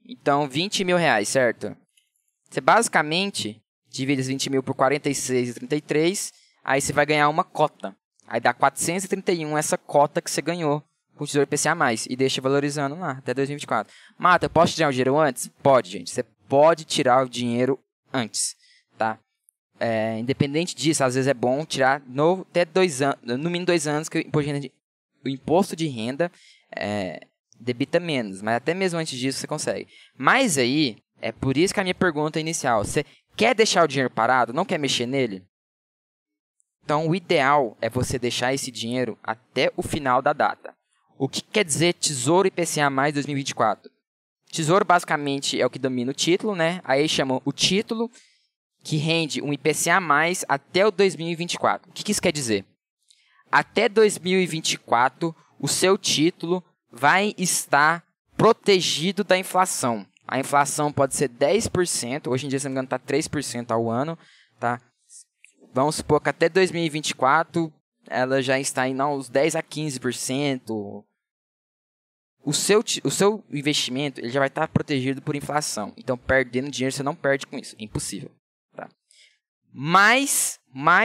Então, 20 mil reais, certo? Você basicamente divide os 20 mil por 46,33, aí você vai ganhar uma cota. Aí dá 431 essa cota que você ganhou com o Tesouro IPCA+, e deixa valorizando lá, até 2024. Mata, eu posso tirar o dinheiro antes? Pode, gente. Você pode tirar o dinheiro antes, tá? Independente disso, às vezes é bom tirar até 2 anos, no mínimo 2 anos, que o imposto de renda debita menos, mas até mesmo antes disso você consegue. Mas aí, é por isso que a minha pergunta inicial, você quer deixar o dinheiro parado, não quer mexer nele? Então, o ideal é você deixar esse dinheiro até o final da data. O que quer dizer Tesouro IPCA mais 2024? Tesouro basicamente é o que domina o título, né? Aí chama o título que rende um IPCA mais até o 2024. O que isso quer dizer? Até 2024, o seu título vai estar protegido da inflação. A inflação pode ser 10%, hoje em dia, se não me engano, está 3% ao ano, tá? Vamos supor que até 2024 ela já está em uns 10 a 15%. O seu investimento ele já vai estar protegido por inflação. Então, perdendo dinheiro, você não perde com isso. É impossível. Tá? Mas,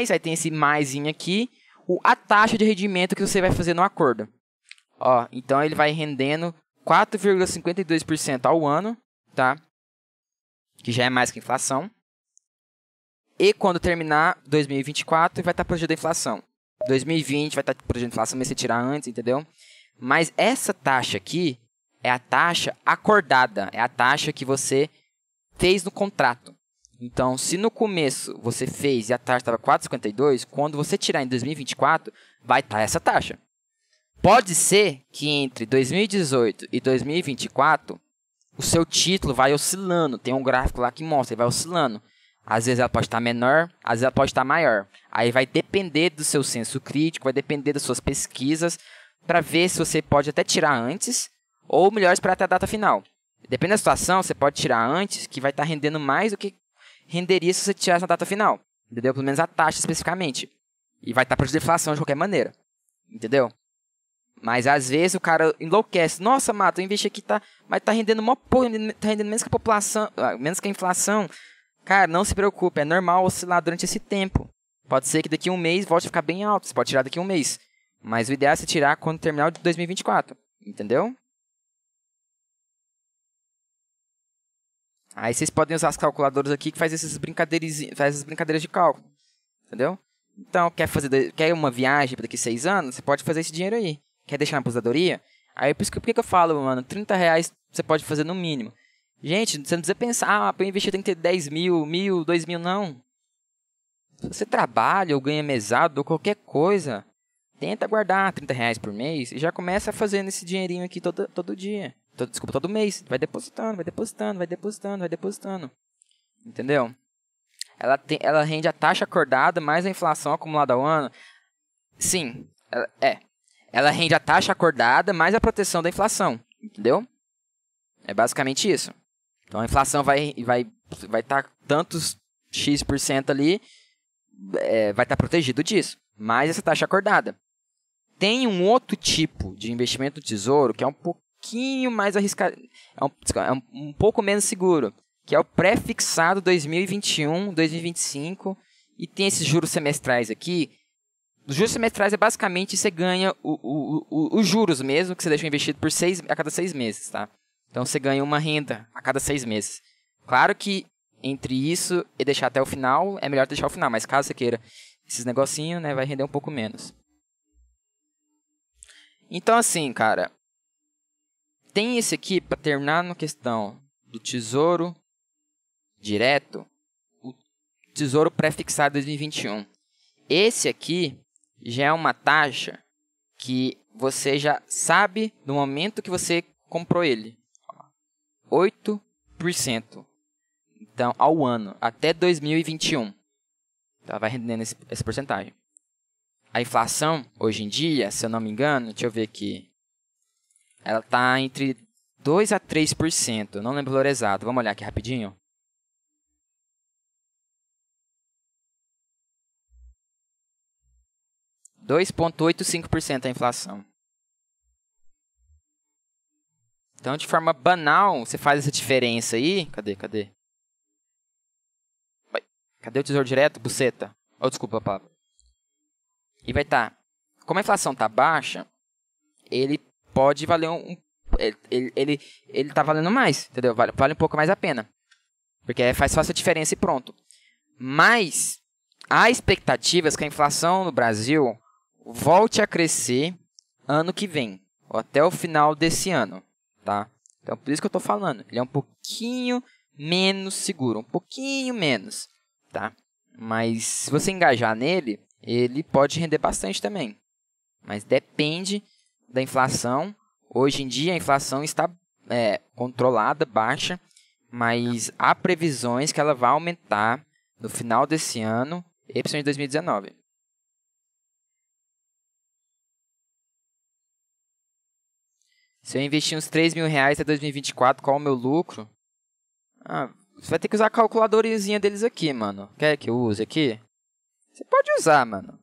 aí tem esse maisinho aqui, a taxa de rendimento que você vai fazer no acordo. Ó, então, ele vai rendendo 4,52% ao ano, tá? Que já é mais que inflação. E quando terminar 2024, vai estar protegido da inflação. 2020 vai estar protegido da inflação, mas você tirar antes, entendeu? Mas essa taxa aqui é a taxa acordada. É a taxa que você fez no contrato. Então, se no começo você fez e a taxa estava 4,52, quando você tirar em 2024, vai estar essa taxa. Pode ser que entre 2018 e 2024, o seu título vai oscilando. Tem um gráfico lá que mostra, ele vai oscilando. Às vezes ela pode estar menor, às vezes ela pode estar maior. Aí vai depender do seu senso crítico, vai depender das suas pesquisas, para ver se você pode até tirar antes, ou melhor, esperar até a data final. Dependendo da situação, você pode tirar antes, que vai estar rendendo mais do que renderia se você tirasse na data final. Entendeu? Pelo menos a taxa especificamente. E vai estar prejudicando a inflação de qualquer maneira. Entendeu? Mas às vezes o cara enlouquece. Nossa, Mato, eu investi aqui, mas tá rendendo mó porra, tá rendendo menos que a população, menos que a inflação. Cara, não se preocupe, é normal oscilar durante esse tempo. Pode ser que daqui a um mês volte a ficar bem alto, você pode tirar daqui a um mês. Mas o ideal é você tirar quando terminar o de 2024, entendeu? Aí vocês podem usar as calculadoras aqui que faz essas brincadeiras de cálculo, entendeu? Então, quer uma viagem para daqui a 6 anos? Você pode fazer esse dinheiro aí. Quer deixar na aposentadoria? Aí por que eu falo, mano, 30 reais você pode fazer no mínimo. Gente, você não precisa pensar, para eu investir tem que ter 10 mil, 1.000, 2.000, não. Se você trabalha ou ganha mesado ou qualquer coisa, tenta guardar 30 reais por mês e já começa fazendo esse dinheirinho aqui todo dia. Todo mês. Vai depositando, vai depositando, vai depositando, vai depositando. Entendeu? Ela rende a taxa acordada mais a inflação acumulada ao ano. Sim, ela rende a taxa acordada mais a proteção da inflação. Entendeu? É basicamente isso. Então a inflação vai estar tantos X% ali, vai estar protegido disso. Mais essa taxa acordada. Tem um outro tipo de investimento do tesouro que é um pouquinho mais arriscado, é um pouco menos seguro, que é o pré-fixado 2021, 2025, e tem esses juros semestrais aqui. Os juros semestrais é basicamente você ganha os juros mesmo, que você deixa investido a cada 6 meses, tá? Então você ganha uma renda a cada 6 meses. Claro que entre isso e deixar até o final, é melhor deixar o final, mas caso você queira esses negocinhos, né, vai render um pouco menos. Então assim, cara, tem esse aqui, para terminar na questão do tesouro direto, o tesouro pré-fixado 2021. Esse aqui já é uma taxa que você já sabe no momento que você comprou ele. 8%. Então, ao ano, até 2021. Ela vai rendendo essa porcentagem. A inflação, hoje em dia, se eu não me engano, deixa eu ver aqui. Ela está entre 2% a 3%. Eu não lembro o valor exato. Vamos olhar aqui rapidinho. R$ 2,85% a inflação. Então, de forma banal, você faz essa diferença aí. Cadê? Cadê o Tesouro Direto? Buceta. Oh, desculpa, Pablo. E vai estar. Como a inflação está baixa, ele pode valer ele tá valendo mais, entendeu? Vale um pouco mais a pena. Porque faz só essa diferença e pronto. Mas há expectativas que a inflação no Brasil volte a crescer ano que vem, ou até o final desse ano, tá? Então, por isso que eu estou falando. Ele é um pouquinho menos seguro, um pouquinho menos, tá? Mas se você engajar nele, ele pode render bastante também. Mas depende da inflação. Hoje em dia a inflação está controlada, baixa, mas há previsões que ela vai aumentar no final desse ano e principalmente em 2019. Se eu investir uns R$3.000 até 2024, qual é o meu lucro? Você vai ter que usar a calculadorazinha deles aqui, mano. Quer que eu use aqui? Você pode usar, mano.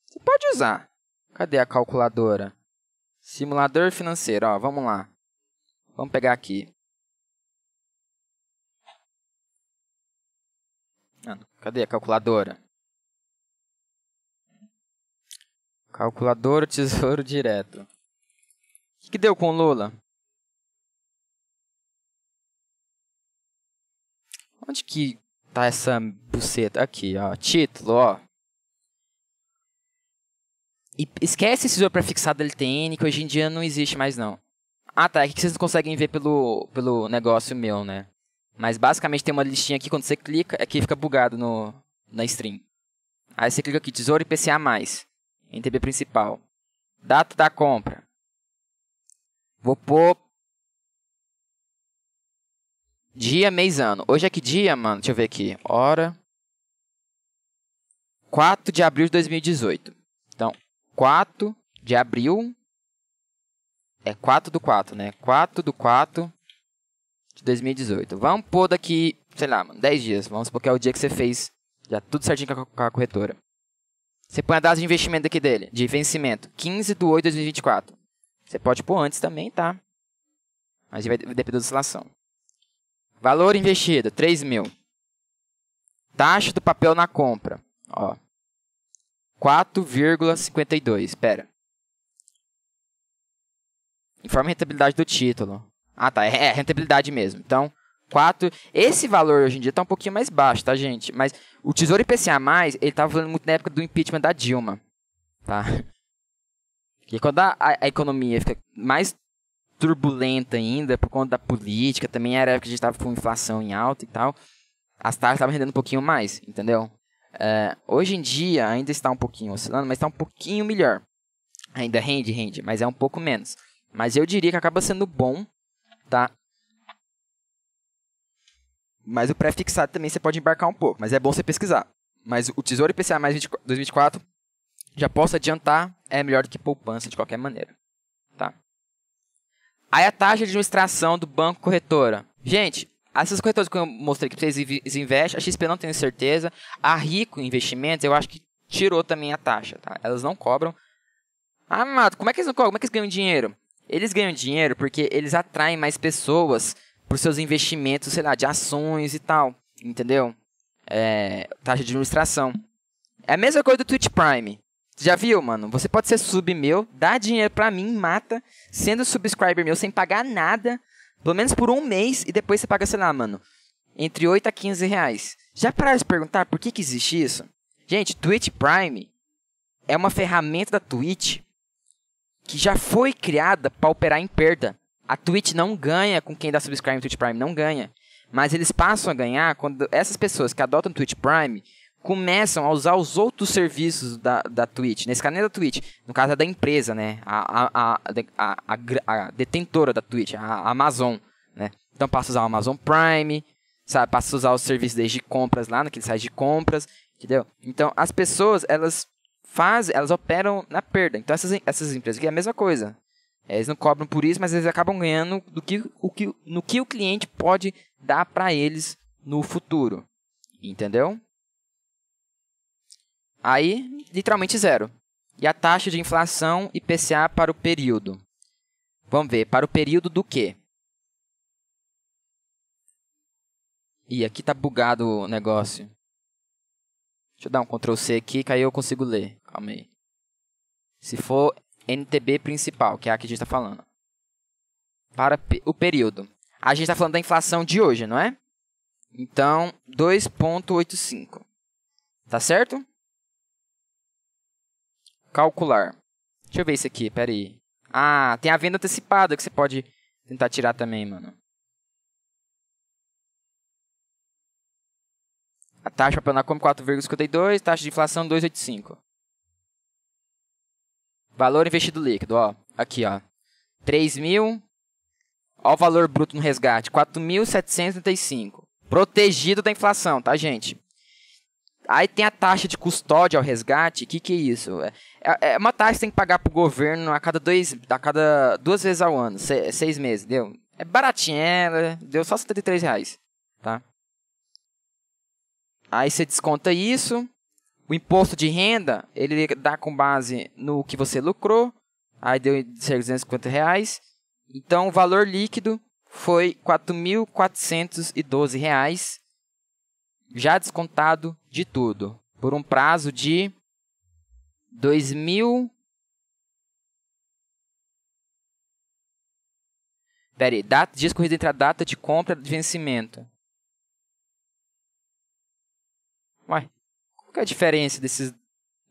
Você pode usar. Cadê a calculadora? Simulador financeiro, ó, vamos lá. Vamos pegar aqui. Cadê a calculadora? Calculadora Tesouro Direto. O que deu com o Lula? Onde que tá essa buceta? Aqui, ó. Título, ó. E esquece esse tesouro prefixado LTN, que hoje em dia não existe mais, não. Ah, tá. É que vocês não conseguem ver pelo negócio meu, né? Mas basicamente tem uma listinha aqui, quando você clica, aqui fica bugado na stream. Aí você clica aqui, Tesouro IPCA+, NTB principal. Data da compra. Vou pôr dia, mês, ano. Hoje é que dia, mano? Deixa eu ver aqui. Hora. 4 de abril de 2018. Então, 4 de abril. É 4/4, né? 4/4 de 2018. Vamos pôr daqui, sei lá, mano, 10 dias. Vamos supor que é o dia que você fez já tudo certinho com a corretora. Você põe a data de investimento aqui dele, de vencimento. 15/8/2024. Você pode pôr antes também, tá? Mas vai depender da oscilação. Valor investido, 3.000. Taxa do papel na compra, ó. 4,52. Espera. Informa a rentabilidade do título. Ah, tá. É rentabilidade mesmo. Então, 4. Esse valor hoje em dia tá um pouquinho mais baixo, tá, gente? Mas o Tesouro IPCA+, ele tava valendo muito na época do impeachment da Dilma. Tá? Porque quando a economia fica mais turbulenta ainda, por conta da política, também era a época que a gente tava com inflação em alta e tal, as taxas estavam rendendo um pouquinho mais, entendeu? Hoje em dia ainda está um pouquinho oscilando, mas está um pouquinho melhor. Ainda rende, mas é um pouco menos. Mas eu diria que acaba sendo bom, tá? Mas o pré-fixado também você pode embarcar um pouco, mas é bom você pesquisar. Mas o Tesouro IPCA+ 2024, já posso adiantar, é melhor do que poupança de qualquer maneira, tá? Aí a taxa de administração do banco corretora. Gente, essas corretoras que eu mostrei que vocês investem, a XP não tenho certeza. A Rico Investimentos, eu acho que tirou também a taxa, tá? Elas não cobram. Ah, Mato, como é que eles não cobram? Como é que eles ganham dinheiro? Eles ganham dinheiro porque eles atraem mais pessoas para os seus investimentos, sei lá, de ações e tal, entendeu? Taxa de administração. É a mesma coisa do Twitch Prime. Já viu, mano? Você pode ser sub meu, dá dinheiro pra mim, mata, sendo subscriber meu, sem pagar nada, pelo menos por um mês, e depois você paga, sei lá, mano, entre 8 a 15 reais. Já pararam de se perguntar por que existe isso? Gente, Twitch Prime é uma ferramenta da Twitch que já foi criada para operar em perda. A Twitch não ganha com quem dá subscribe no Twitch Prime, não ganha. Mas eles passam a ganhar quando essas pessoas que adotam o Twitch Prime começam a usar os outros serviços da Twitch. Nesse caso não é da Twitch, no caso é da empresa, né? A detentora da Twitch, a Amazon, né? Então passa a usar o Amazon Prime, sabe, passa a usar os serviços deles de compras lá, naquele site de compras, entendeu? Então, as pessoas, elas operam na perda. Então, essas empresas aqui é a mesma coisa. Eles não cobram por isso, mas eles acabam ganhando no que o cliente pode dar para eles no futuro. Entendeu? Aí, literalmente zero. E a taxa de inflação IPCA para o período? Vamos ver, para o período do quê? Ih, aqui tá bugado o negócio. Deixa eu dar um Ctrl+C aqui, que aí eu consigo ler. Calma aí. Se for NTB principal, que é a que a gente está falando. Para o período. A gente está falando da inflação de hoje, não é? Então, 2,85. Tá certo? Calcular. Deixa eu ver isso aqui, pera aí. Ah, tem a venda antecipada que você pode tentar tirar também, mano. A taxa de papel na Compra 4,52, taxa de inflação 2,85. Valor investido líquido, ó. Aqui, ó. 3.000. Ó o valor bruto no resgate, 4.735. Protegido da inflação, tá, gente? Aí tem a taxa de custódia ao resgate. O que é isso? É uma taxa que você tem que pagar pro governo a cada 2 vezes ao ano. 6 meses, deu? É baratinha, deu só R$73, tá? Aí você desconta isso. O imposto de renda, ele dá com base no que você lucrou. Aí deu R$250. Então, o valor líquido foi R$4.412, já descontado de tudo, por um prazo de 2.000... Pera aí, dias corridos entre a data de compra e de vencimento. Ué, qual que é a diferença desses...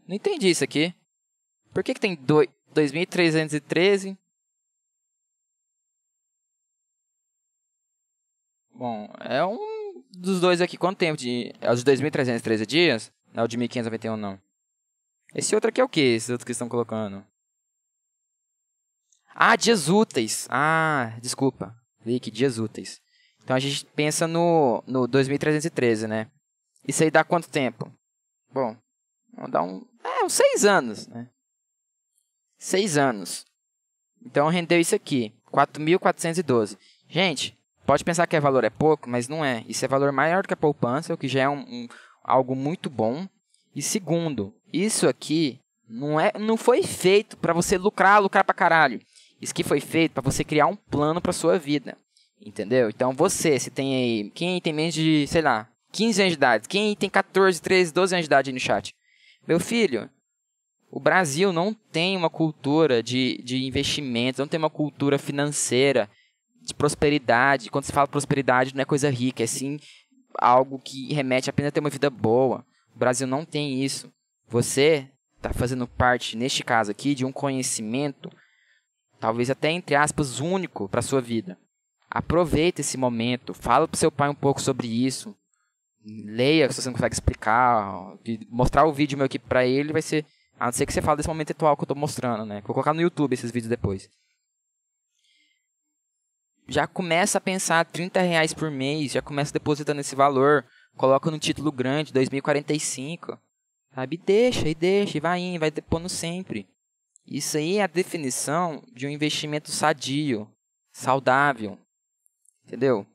Não entendi isso aqui. Por que tem 2.313? Bom, é um dos dois aqui. Quanto tempo de... É o de 2.313 dias? Não é o de 1.591, não. Esse outro aqui é o quê? Esses outros que estão colocando? Ah, dias úteis. Ah, desculpa. Li aqui, dias úteis. Então a gente pensa no 2.313, né? Isso aí dá quanto tempo? Bom, vamos dar uns 6 anos, né? 6 anos. Então rendeu isso aqui, 4.412. Gente, pode pensar que valor é pouco, mas não é. Isso é valor maior do que a poupança, o que já é algo muito bom. E segundo, isso aqui não foi feito para você lucrar pra caralho. Isso aqui foi feito para você criar um plano para sua vida. Entendeu? Então se tem aí, quem tem menos de, sei lá, 15 anos de idade, quem tem 14, 13, 12 anos de idade aí no chat. Meu filho, o Brasil não tem uma cultura de investimentos, não tem uma cultura financeira, de prosperidade. Quando se fala prosperidade, não é coisa rica, é sim algo que remete apenas a ter uma vida boa. O Brasil não tem isso. Você está fazendo parte, neste caso aqui, de um conhecimento, talvez até entre aspas, único para a sua vida. Aproveita esse momento, fala para o seu pai um pouco sobre isso. Leia, se você não consegue explicar, mostrar o vídeo meu aqui para ele, vai ser, a não ser que você fale desse momento atual que eu estou mostrando, né? Vou colocar no YouTube esses vídeos depois. Já começa a pensar R$30 por mês, já começa depositando esse valor, coloca no título grande, 2045, sabe? E vai indo, vai depondo sempre. Isso aí é a definição de um investimento sadio, saudável, entendeu?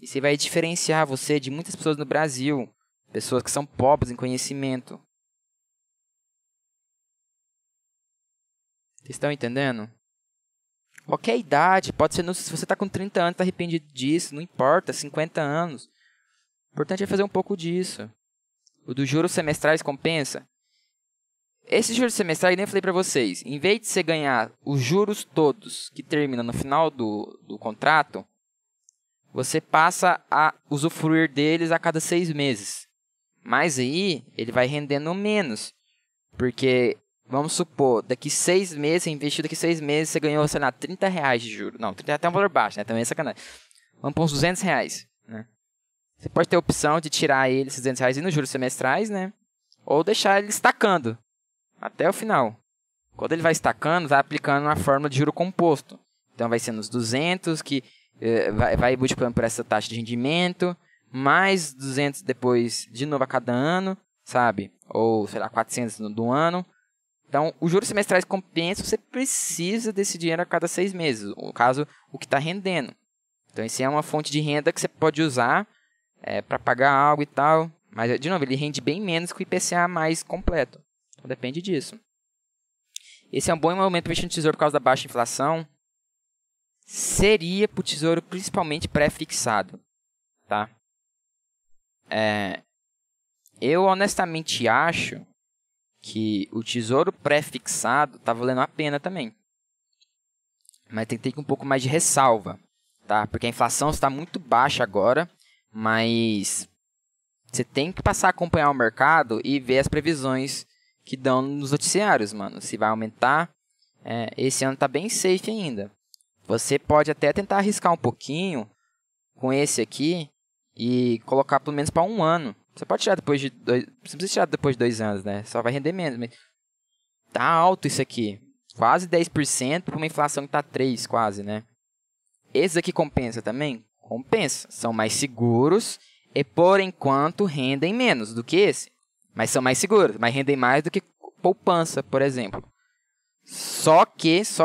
Isso vai diferenciar você de muitas pessoas no Brasil, pessoas que são pobres em conhecimento. Vocês estão entendendo? Qualquer idade, pode ser, se você está com 30 anos, está arrependido disso, não importa, 50 anos. O importante é fazer um pouco disso. O dos juros semestrais compensa? Esses juros semestrais, nem falei para vocês, em vez de você ganhar os juros todos que terminam no final do contrato, você passa a usufruir deles a cada 6 meses. Mas aí, ele vai rendendo menos. Porque, vamos supor, daqui 6 meses, você investiu daqui 6 meses, você ganhou, sei lá, R$30 de juros. Não, 30 é até um valor baixo, né? Também é sacanagem. Vamos pôr uns R$200, né? Você pode ter a opção de tirar ele, esses R$200 e nos juros semestrais, né? Ou deixar ele estacando até o final. Quando ele vai estacando, vai aplicando uma fórmula de juro composto. Então, vai ser nos 200 que... vai multiplicando por essa taxa de rendimento, mais 200 depois, de novo a cada ano, sabe? Ou, sei lá, 400 do ano. Então, os juros semestrais compensam, você precisa desse dinheiro a cada 6 meses. No caso, o que está rendendo. Então, esse é uma fonte de renda que você pode usar para pagar algo e tal. Mas, de novo, ele rende bem menos que o IPCA mais completo. Então, depende disso. Esse é um bom momento para investir no tesouro por causa da baixa inflação. Seria para o tesouro principalmente pré-fixado. Tá? Eu honestamente acho que o tesouro pré-fixado está valendo a pena também. Mas tem que ter um pouco mais de ressalva. Tá? Porque a inflação está muito baixa agora. Mas você tem que passar a acompanhar o mercado e ver as previsões que dão nos noticiários, mano. Se vai aumentar. Esse ano está bem safe ainda. Você pode até tentar arriscar um pouquinho com esse aqui e colocar pelo menos para 1 ano. Você pode tirar depois de 2... Você precisa tirar depois de 2 anos, né? Só vai render menos. Mas tá alto isso aqui. Quase 10% para uma inflação que tá 3 quase, né? Esses aqui compensa também? Compensa. São mais seguros e, por enquanto, rendem menos do que esse. Mas são mais seguros. Mas rendem mais do que poupança, por exemplo. Só que... se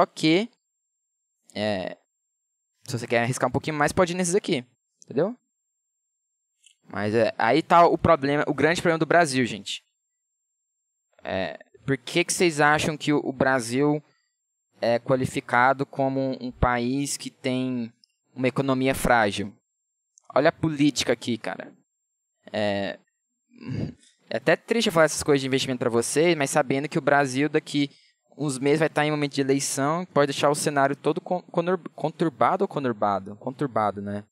você quer arriscar um pouquinho mais, pode ir nesses aqui. Entendeu? Mas aí tá o problema, o grande problema do Brasil, gente. Por que vocês acham que o Brasil é qualificado como um país que tem uma economia frágil? Olha a política aqui, cara. É até triste falar essas coisas de investimento para vocês, mas sabendo que o Brasil daqui uns meses vai estar em momento de eleição, pode deixar o cenário todo conturbado, né?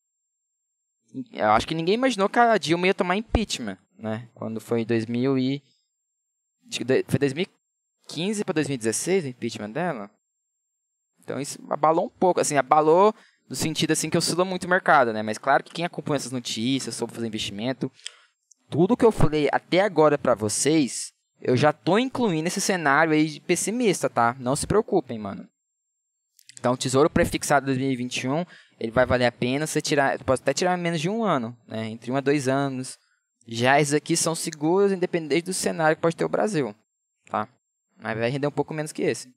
Eu acho que ninguém imaginou que a Dilma ia tomar impeachment, né? Quando foi em 2015 para 2016 o impeachment dela. Então isso abalou um pouco, assim, abalou no sentido assim que oscila muito o mercado, né? Mas claro que quem acompanha essas notícias sobre fazer investimento, tudo que eu falei até agora para vocês, eu já tô incluindo esse cenário aí de pessimista, tá? Não se preocupem, mano. Então, o Tesouro Prefixado 2021, ele vai valer a pena você tirar, pode até tirar menos de 1 ano, né? Entre 1 a 2 anos. Já esses aqui são seguros, independente do cenário que pode ter o Brasil, tá? Mas vai render um pouco menos que esse.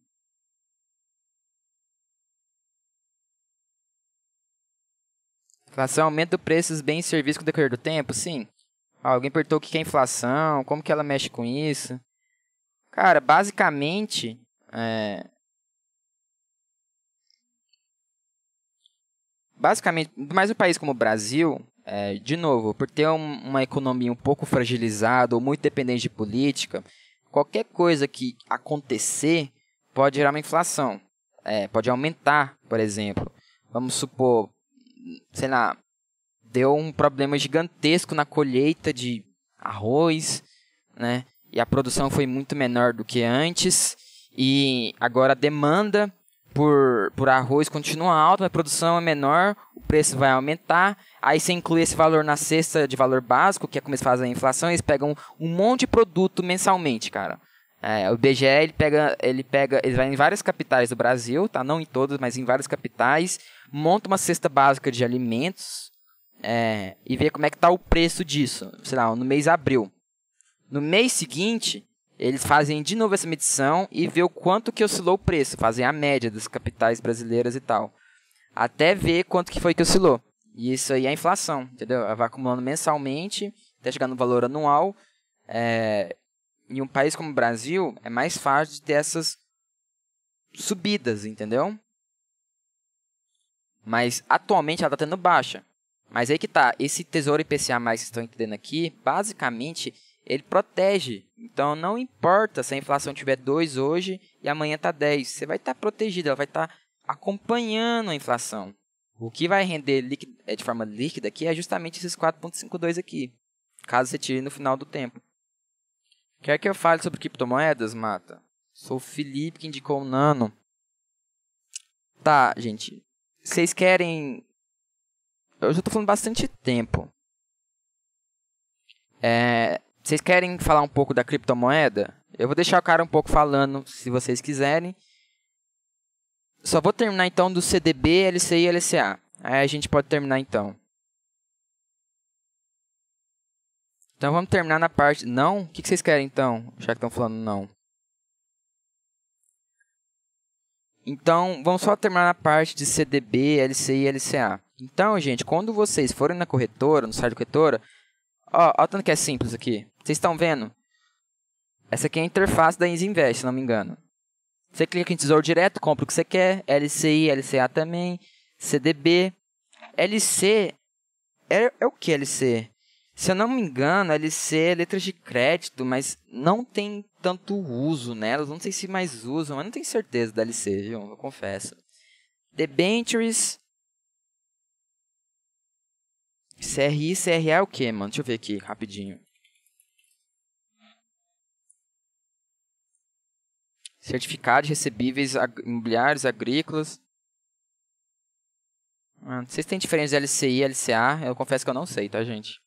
Inflação aumenta o preço dos bens e serviços com o decorrer do tempo? Sim. Alguém perguntou o que é inflação, como que ela mexe com isso. Cara, basicamente... mais um país como o Brasil, de novo, por ter uma economia um pouco fragilizada ou muito dependente de política, qualquer coisa que acontecer pode gerar uma inflação. Pode aumentar, por exemplo. Vamos supor, sei lá, deu um problema gigantesco na colheita de arroz, né? E a produção foi muito menor do que antes. E agora a demanda por arroz continua alta, a produção é menor, o preço vai aumentar. Aí você inclui esse valor na cesta de valor básico, que é como eles fazem a inflação, eles pegam um monte de produto mensalmente, cara. O IBGE, ele vai em várias capitais do Brasil, tá? Não em todas, mas em várias capitais, monta uma cesta básica de alimentos e vê como é que tá o preço disso, sei lá, no mês de abril. No mês seguinte, eles fazem de novo essa medição e vê o quanto que oscilou o preço. Fazem a média das capitais brasileiras e tal. Até ver quanto que foi que oscilou. E isso aí é a inflação, entendeu? Ela vai acumulando mensalmente, até chegar no valor anual. Em um país como o Brasil, é mais fácil de ter essas subidas, entendeu? Mas atualmente ela está tendo baixa. Mas aí que tá, esse Tesouro IPCA+, que vocês estão entendendo aqui, basicamente... ele protege. Então, não importa se a inflação tiver 2 hoje e amanhã está 10. Você vai estar protegido, ela vai estar acompanhando a inflação. O que vai render de forma líquida aqui é justamente esses 4,52 aqui. Caso você tire no final do tempo. Quer que eu fale sobre criptomoedas, Mata? Sou o Felipe que indicou o Nano. Tá, gente. Vocês querem... Eu já estou falando bastante tempo. Vocês querem falar um pouco da criptomoeda? Eu vou deixar o cara um pouco falando, se vocês quiserem. Só vou terminar então do CDB, LCI e LCA. Aí a gente pode terminar então. Então vamos terminar na parte... Não? O que vocês querem então? Já que estão falando não. Então, vamos só terminar na parte de CDB, LCI e LCA. Então, gente, quando vocês forem na corretora, no site da corretora... Ó, o tanto que é simples aqui. Vocês estão vendo? Essa aqui é a interface da Easy Invest, se não me engano. Você clica em Tesouro Direto, compra o que você quer. LCI, LCA também. CDB. LC... É o que LC? Se eu não me engano, LC é letras de crédito, mas não tem tanto uso nelas. Não sei se mais usam, mas não tenho certeza da LC, viu? Eu confesso. Debentures. CRI, CRA é o que, mano? Deixa eu ver aqui, rapidinho. Certificado de recebíveis imobiliários, agrícolas. Vocês têm diferença de LCI e LCA? Eu confesso que eu não sei, tá, gente?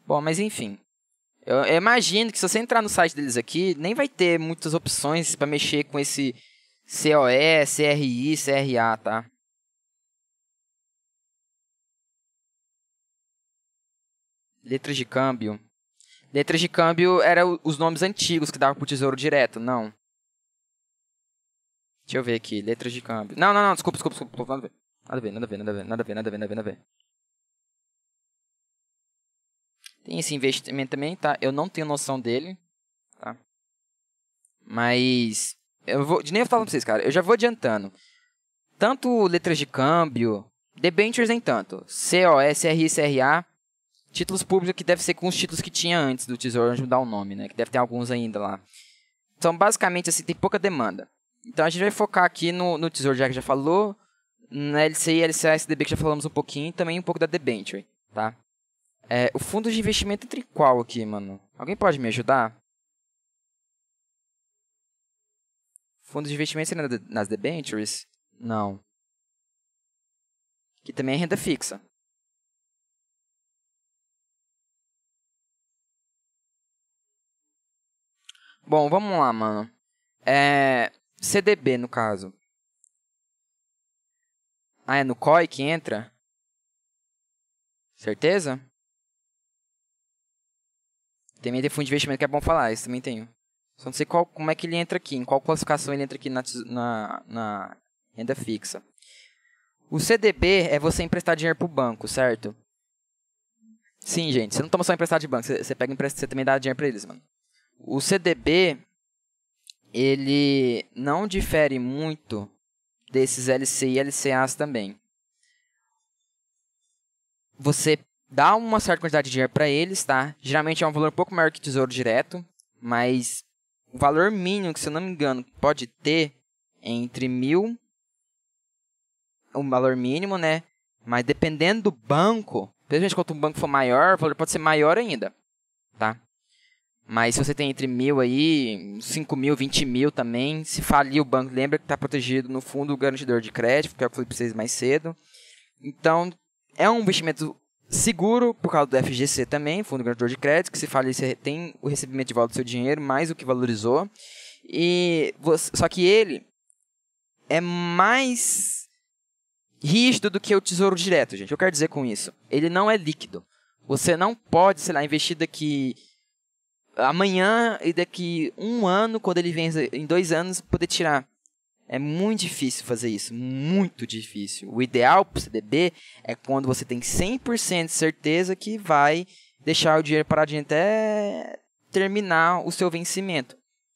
Bom, mas enfim. Eu imagino que se você entrar no site deles aqui, nem vai ter muitas opções para mexer com esse COE, CRI, CRA, tá? Letras de câmbio. Letras de câmbio eram os nomes antigos que davam pro Tesouro Direto, não. Deixa eu ver aqui, letras de câmbio. Não, desculpa. Nada a ver. Tem esse investimento também, tá? Eu não tenho noção dele, tá? Mas eu vou, nem vou falar pra vocês, cara. Eu já vou adiantando. Tanto letras de câmbio, debentures nem tanto. COE, CRI, CRA, títulos públicos que deve ser com os títulos que tinha antes do Tesouro, onde mudar o nome, né? Que deve ter alguns ainda lá. Então, basicamente, assim, tem pouca demanda. Então, a gente vai focar aqui no Tesouro, já que já falou, na LCI, LCA, SDB, que já falamos um pouquinho, e também um pouco da debenture, tá? O fundo de investimento entre qual aqui, mano? Alguém pode me ajudar? Fundo de investimento seria nas debentures? Não. Que também é renda fixa. Bom, vamos lá, mano. CDB, no caso. É no COI que entra? Certeza? Também tem fundo de investimento que é bom falar, isso também tenho. Só não sei como é que ele entra aqui, em qual classificação ele entra aqui na renda fixa. O CDB é você emprestar dinheiro pro banco, certo? Sim, gente, você não toma só emprestado de banco, você pega emprestado, você também dá dinheiro pra eles, mano. O CDB, ele não difere muito desses LCI e LCAs também. Você dá uma certa quantidade de dinheiro para eles, tá? Geralmente é um valor um pouco maior que Tesouro Direto, mas o valor mínimo, que se eu não me engano, pode ter entre 1.000, um valor mínimo, né? Mas dependendo do banco, principalmente quanto um banco for maior, o valor pode ser maior ainda, tá? Mas se você tem entre 1.000 aí, 5.000, 20.000 também, se falir o banco, lembra que está protegido no fundo garantidor de crédito, que é o que eu falei para vocês mais cedo. Então, é um investimento seguro por causa do FGC também, Fundo Garantidor de Crédito, que se falir, você tem o recebimento de volta do seu dinheiro, mais o que valorizou. Só que ele é mais rígido do que o Tesouro Direto, gente. Eu quero dizer com isso. Ele não é líquido. Você não pode, sei lá, investir daqui amanhã e daqui 1 ano, quando ele vem em 2 anos, poder tirar. É muito difícil fazer isso, muito difícil. O ideal para o CDB é quando você tem 100% de certeza que vai deixar o dinheiro paradinho até terminar o seu vencimento,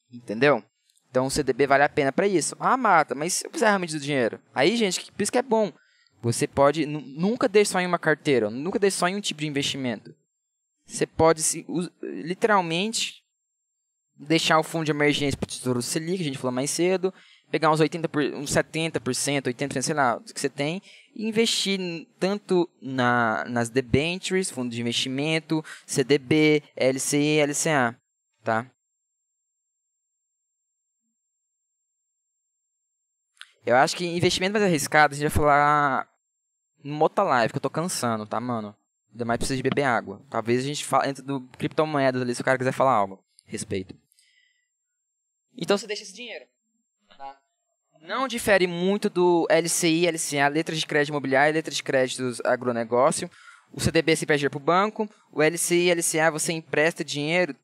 entendeu? Então o CDB vale a pena para isso. Ah, Mata, mas eu preciso realmente do dinheiro. Aí, gente, por isso que é bom. Você pode, nunca deixe só em uma carteira, nunca deixe só em um tipo de investimento. Você pode, literalmente, deixar o fundo de emergência para o Tesouro Selic, a gente falou mais cedo, pegar uns 70%, 80%, sei lá, do que você tem, e investir tanto nas debentures, fundo de investimento, CDB, LCI, LCA, tá? Eu acho que investimento mais arriscado, a gente vai falar numa outra live, que eu tô cansando, tá, mano? Ainda mais precisa de beber água. Talvez a gente entre do criptomoedas ali, se o cara quiser falar algo a respeito. Então você deixa esse dinheiro. Tá? Não difere muito do LCI, LCA, letras de crédito imobiliário e letras de créditos agronegócio. O CDB se empresta para o banco, o LCI e LCA você empresta dinheiro,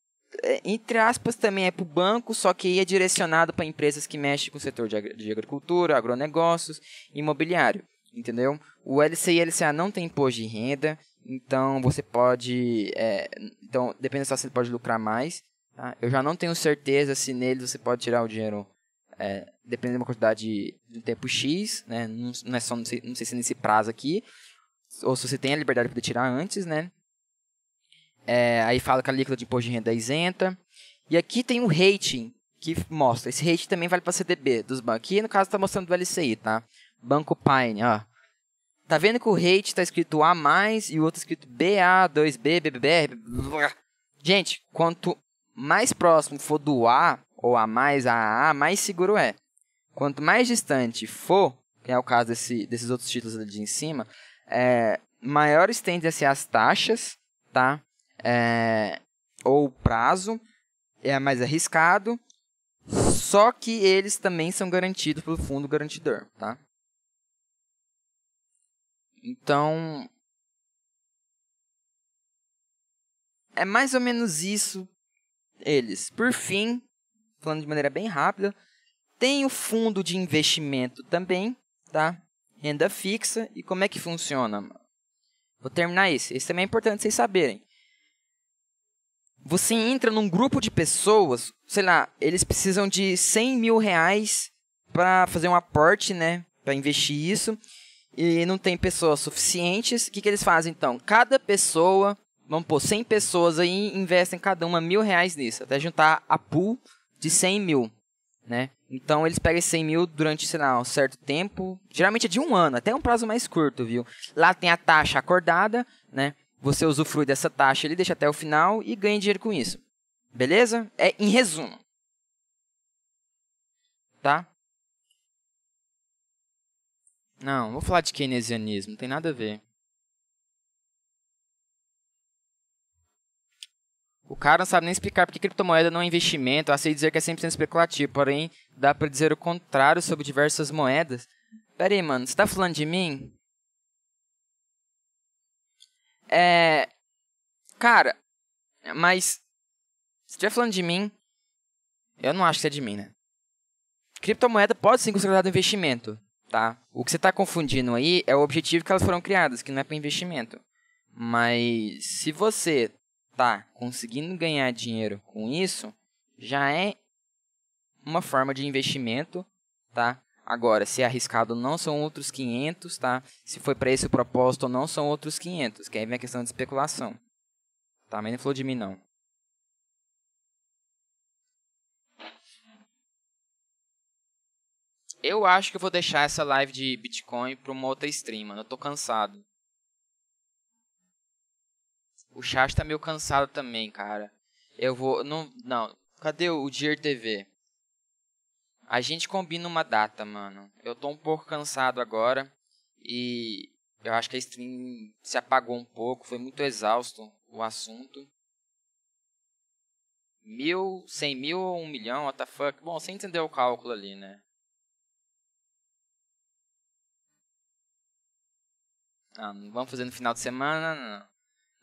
entre aspas, também é para o banco, só que aí é direcionado para empresas que mexem com o setor de agricultura, agronegócios, imobiliário, entendeu? O LCI e LCA não tem imposto de renda, então você pode, então dependendo se você pode lucrar mais, tá? Eu já não tenho certeza se neles você pode tirar o dinheiro, dependendo de uma quantidade de tempo X, né? Não é só, não sei se é nesse prazo aqui, ou se você tem a liberdade de poder tirar antes, né? Aí fala que a alíquota de imposto de renda é isenta. E aqui tem um rating que mostra. Esse rating também vale para CDB dos bancos. Aqui, no caso, está mostrando do LCI, tá? Banco Pine, ó. Tá vendo que o rating está escrito A+, e o outro escrito BA, 2B, BBR. Gente, quanto mais próximo for do A, ou A+, AA, mais seguro é. Quanto mais distante for, que é o caso desses outros títulos ali de cima, maiores tendem a ser as taxas, tá? Ou o prazo, é mais arriscado, só que eles também são garantidos pelo fundo garantidor, tá? Então, é mais ou menos isso eles. Por fim, falando de maneira bem rápida, tem o fundo de investimento também, tá? Renda fixa. E como é que funciona? Vou terminar esse. Esse também é importante vocês saberem. Você entra num grupo de pessoas, sei lá, eles precisam de 100 mil reais para fazer um aporte, né? Para investir isso. E não tem pessoas suficientes. O que eles fazem então? Cada pessoa, vamos pôr 100 pessoas aí, investem cada uma R$1.000 nisso. Até juntar a pool de 100 mil, né? Então eles pegam esses 100 mil durante, sei lá, um certo tempo. Geralmente é de 1 ano, até um prazo mais curto, viu? Lá tem a taxa acordada, né? Você usufrui dessa taxa, ele deixa até o final e ganha dinheiro com isso. Beleza? Em resumo. Tá? Não vou falar de keynesianismo, não tem nada a ver. O cara não sabe nem explicar porque criptomoeda não é investimento. Eu sei dizer que é 100% especulativo, porém dá para dizer o contrário sobre diversas moedas. Pera aí, mano, você tá falando de mim? Cara, mas se você estiver falando de mim, eu não acho que é de mim, né? Criptomoeda pode ser considerada investimento, tá? O que você está confundindo aí é o objetivo que elas foram criadas, que não é para investimento. Mas se você tá conseguindo ganhar dinheiro com isso, já é uma forma de investimento, tá? Agora, se é arriscado ou não, são outros 500, tá? Se foi para esse o propósito ou não, são outros 500, que aí vem a questão de especulação. Tá, mas não falou de mim, não. Eu acho que eu vou deixar essa live de Bitcoin para uma outra stream, mano. Eu tô cansado. O chat tá meio cansado também, cara. Eu vou... Não. Cadê o Dier TV? A gente combina uma data, mano. Eu tô um pouco cansado agora. E eu acho que a stream se apagou um pouco. Foi muito exausto o assunto. 1.000, 100 mil ou 1 milhão? What the fuck? Bom, você entendeu o cálculo ali, né? Não vamos fazer no final de semana,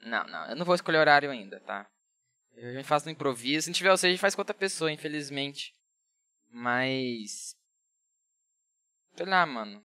não. Eu não vou escolher horário ainda, tá? A gente faz no improviso. Se não tiver você, a gente faz com outra pessoa, infelizmente. Mas... sei lá, mano.